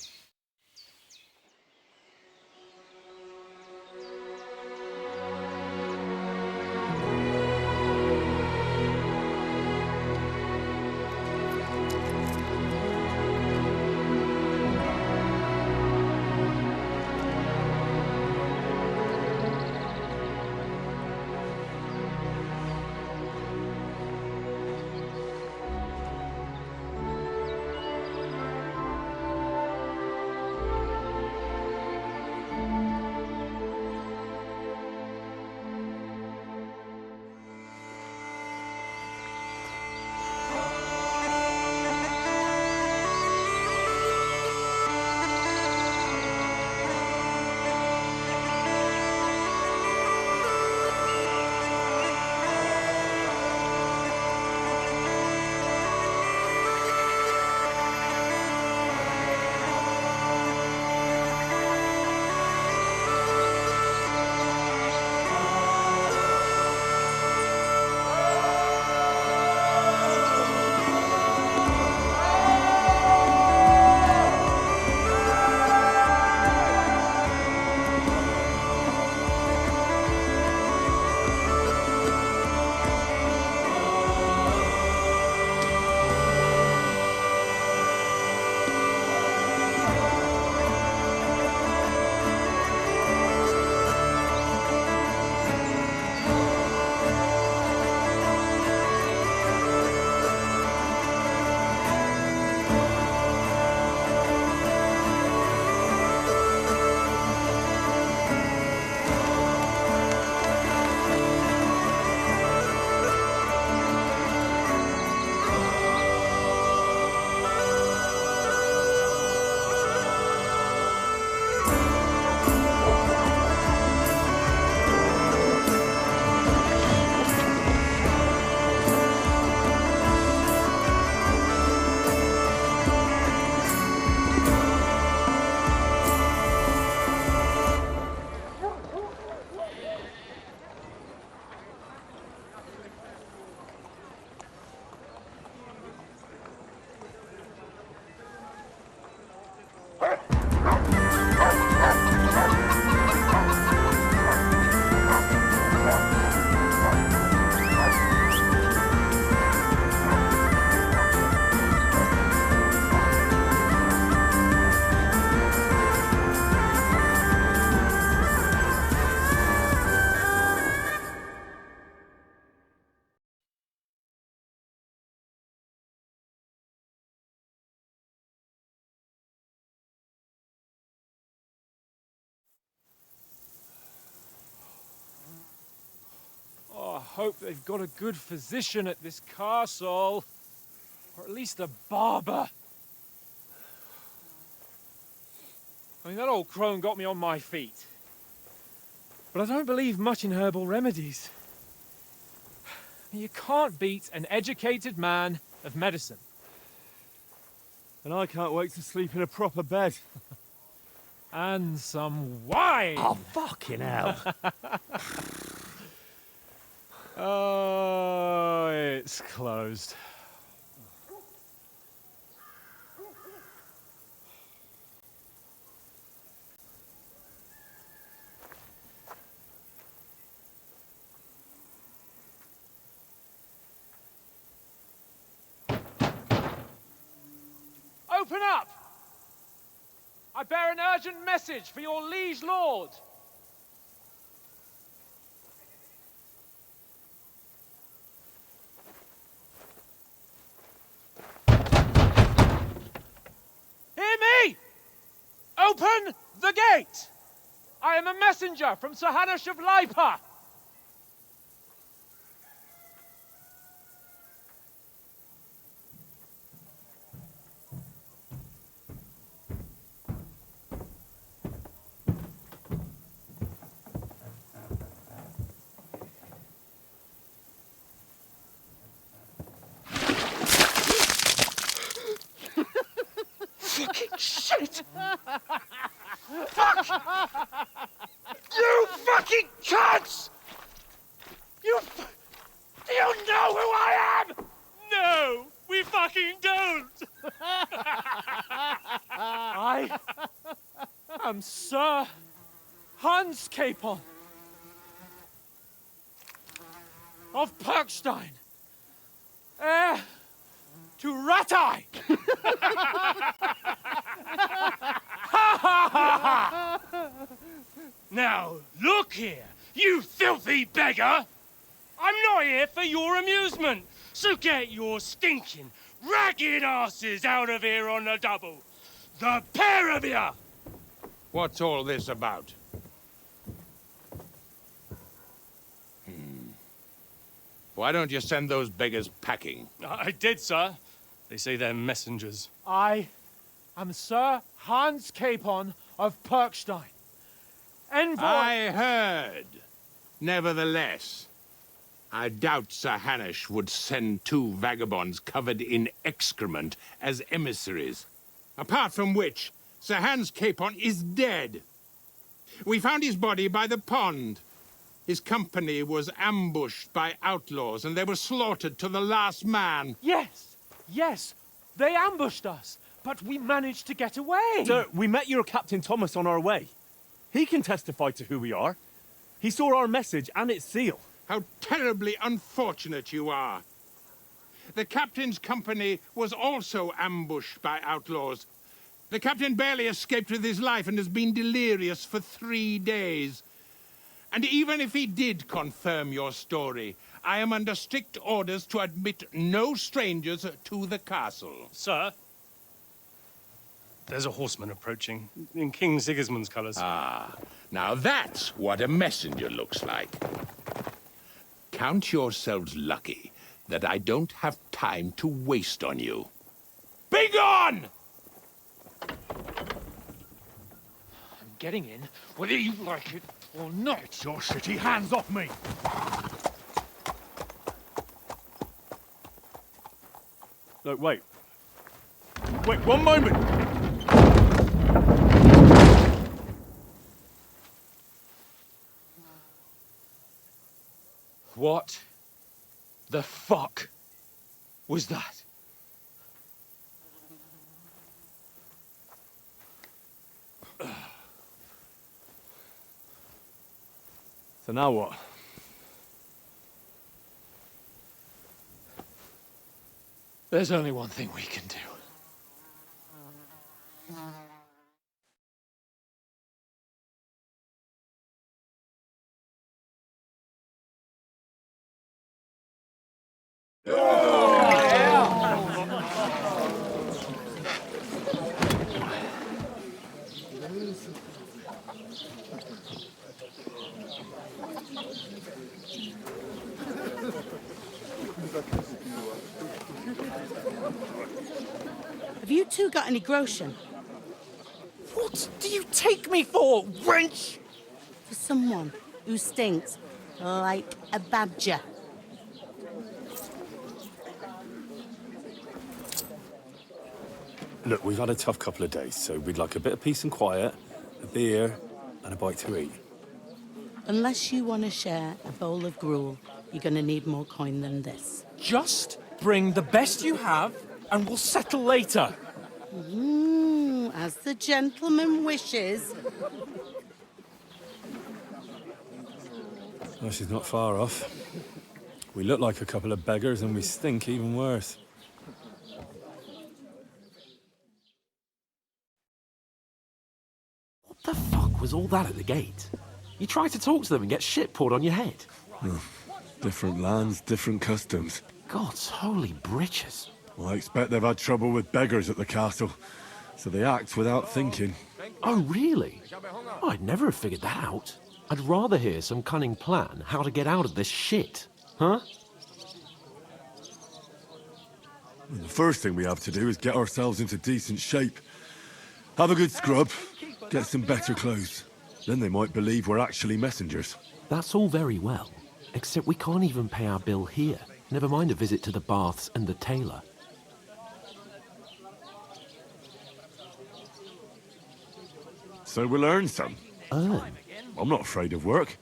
hope they've got a good physician at this castle. Or at least a barber. I mean, that old crone got me on my feet. But I don't believe much in herbal remedies. You can't beat an educated man of medicine. And I can't wait to sleep in a proper bed. And some wine! Oh, fucking hell. Oh, it's closed. Open up! I bear an urgent message for your liege lord. Hear me! Open the gate! I am a messenger from Sir Hanush of Lipa. Fucking shit! Fuck! You fucking cunts! Do you know who I am? No, we fucking don't. I am Sir Hans Capon of Perkstein, heir to Ratai. Now, look here, you filthy beggar! I'm not here for your amusement, so get your stinking, ragged asses out of here on the double. The pair of you! What's all this about? Why don't you send those beggars packing? I did, sir. They say they're messengers. I am Sir Hans Capon of Perkstein, envoy. I heard. Nevertheless, I doubt Sir Hanush would send two vagabonds covered in excrement as emissaries. Apart from which, Sir Hans Capon is dead. We found his body by the pond. His company was ambushed by outlaws, and they were slaughtered to the last man. Yes, they ambushed us, but we managed to get away. Sir, we met your Captain Thomas on our way. He can testify to who we are. He saw our message and its seal. How terribly unfortunate you are. The captain's company was also ambushed by outlaws. The captain barely escaped with his life and has been delirious for 3 days. And even if he did confirm your story, I am under strict orders to admit no strangers to the castle. Sir, there's a horseman approaching in King Sigismund's colours. Ah, now that's what a messenger looks like. Count yourselves lucky that I don't have time to waste on you. Be gone! I'm getting in, whether you like it or not. Your shitty hands off me! Look, wait. Wait, one moment! What the fuck was that? So now what? There's only one thing we can do. you two got any groschen? What do you take me for, wench? For someone who stinks like a badger. Look, we've had a tough couple of days, so we'd like a bit of peace and quiet, a beer, and a bite to eat. Unless you want to share a bowl of gruel, you're going to need more coin than this. Just bring the best you have, and we'll settle later. As the gentleman wishes. Well, she's not far off. We look like a couple of beggars, and we stink even worse. What the fuck was all that at the gate? You try to talk to them and get shit poured on your head. Different lands, different customs. God's holy britches. Well, I expect they've had trouble with beggars at the castle, so they act without thinking. Oh, really? Oh, I'd never have figured that out. I'd rather hear some cunning plan how to get out of this shit. Huh? The first thing we have to do is get ourselves into decent shape. Have a good scrub, get some better clothes. Then they might believe we're actually messengers. That's all very well, except we can't even pay our bill here. Never mind a visit to the baths and the tailor. So we'll earn some. Earn? I'm not afraid of work.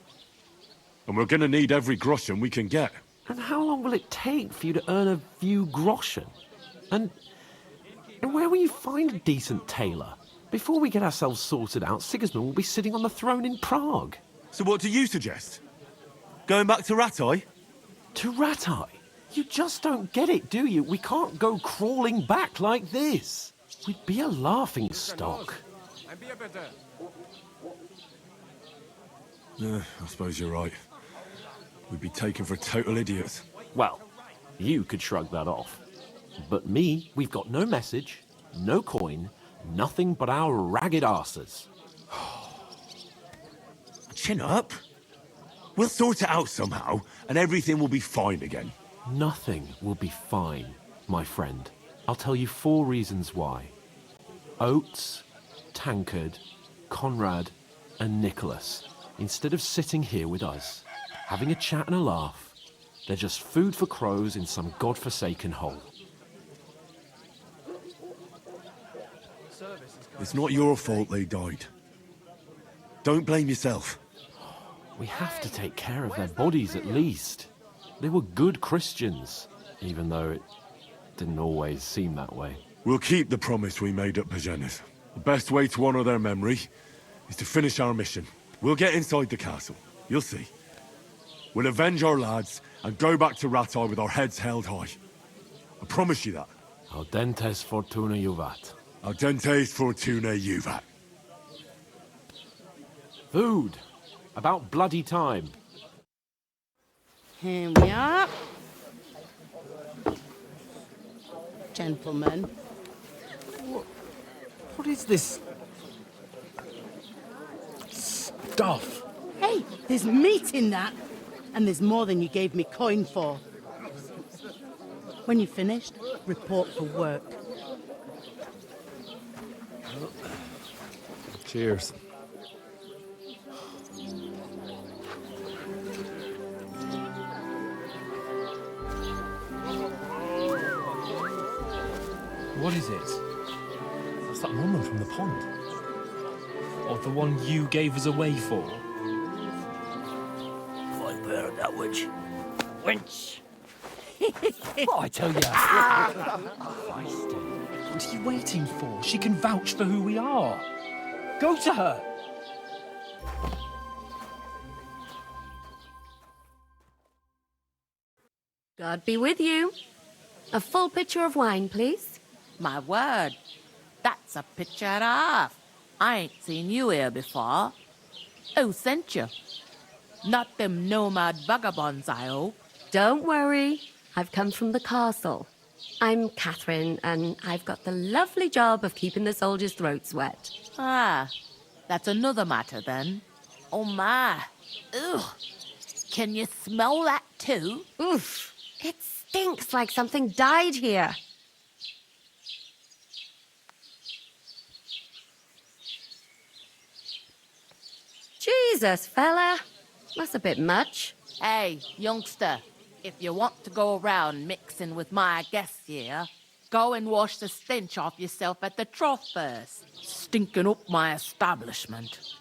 And we're gonna need every groschen we can get. And how long will it take for you to earn a few groschen? And where will you find a decent tailor? Before we get ourselves sorted out, Sigismund will be sitting on the throne in Prague. So what do you suggest? Going back to Ratai? To Ratai? You just don't get it, do you? We can't go crawling back like this. We'd be a laughing stock. I suppose you're right. We'd be taken for total idiots. Well, you could shrug that off. But me, we've got no message, no coin, nothing but our ragged arses. Chin up. We'll sort it out somehow, and everything will be fine again. Nothing will be fine, my friend. I'll tell you 4 reasons why. Oates, Tankard, Conrad, and Nicholas, instead of sitting here with us, having a chat and a laugh, they're just food for crows in some godforsaken hole. It's not your fault they died. Don't blame yourself. We have to take care of their bodies at least. They were good Christians, even though it didn't always seem that way. We'll keep the promise we made at Pagenis. The best way to honor their memory is to finish our mission. We'll get inside the castle. You'll see. We'll avenge our lads and go back to Ratai with our heads held high. I promise you that. Audentes fortuna juvat. Audentes fortuna juvat. Food. About bloody time. Here we are. Gentlemen. What is this stuff? Hey, there's meat in that. And there's more than you gave me coin for. When you're finished, report for work. Cheers. What is it? That's that woman from the pond. Or the one you gave us away for. I've heard that witch. Wench! What I tell you? What are you waiting for? She can vouch for who we are. Go to her. God be with you. A full pitcher of wine, please. My word, that's a picture and a half. I ain't seen you here before. Who sent you? Not them nomad vagabonds, I hope. Don't worry. I've come from the castle. I'm Catherine, and I've got the lovely job of keeping the soldiers' throats wet. Ah, that's another matter then. Oh my. Ugh. Can you smell that too? Oof. It stinks like something died here. Jesus, fella. That's a bit much. Hey, youngster, if you want to go around mixing with my guests here, go and wash the stench off yourself at the trough first. Stinking up my establishment.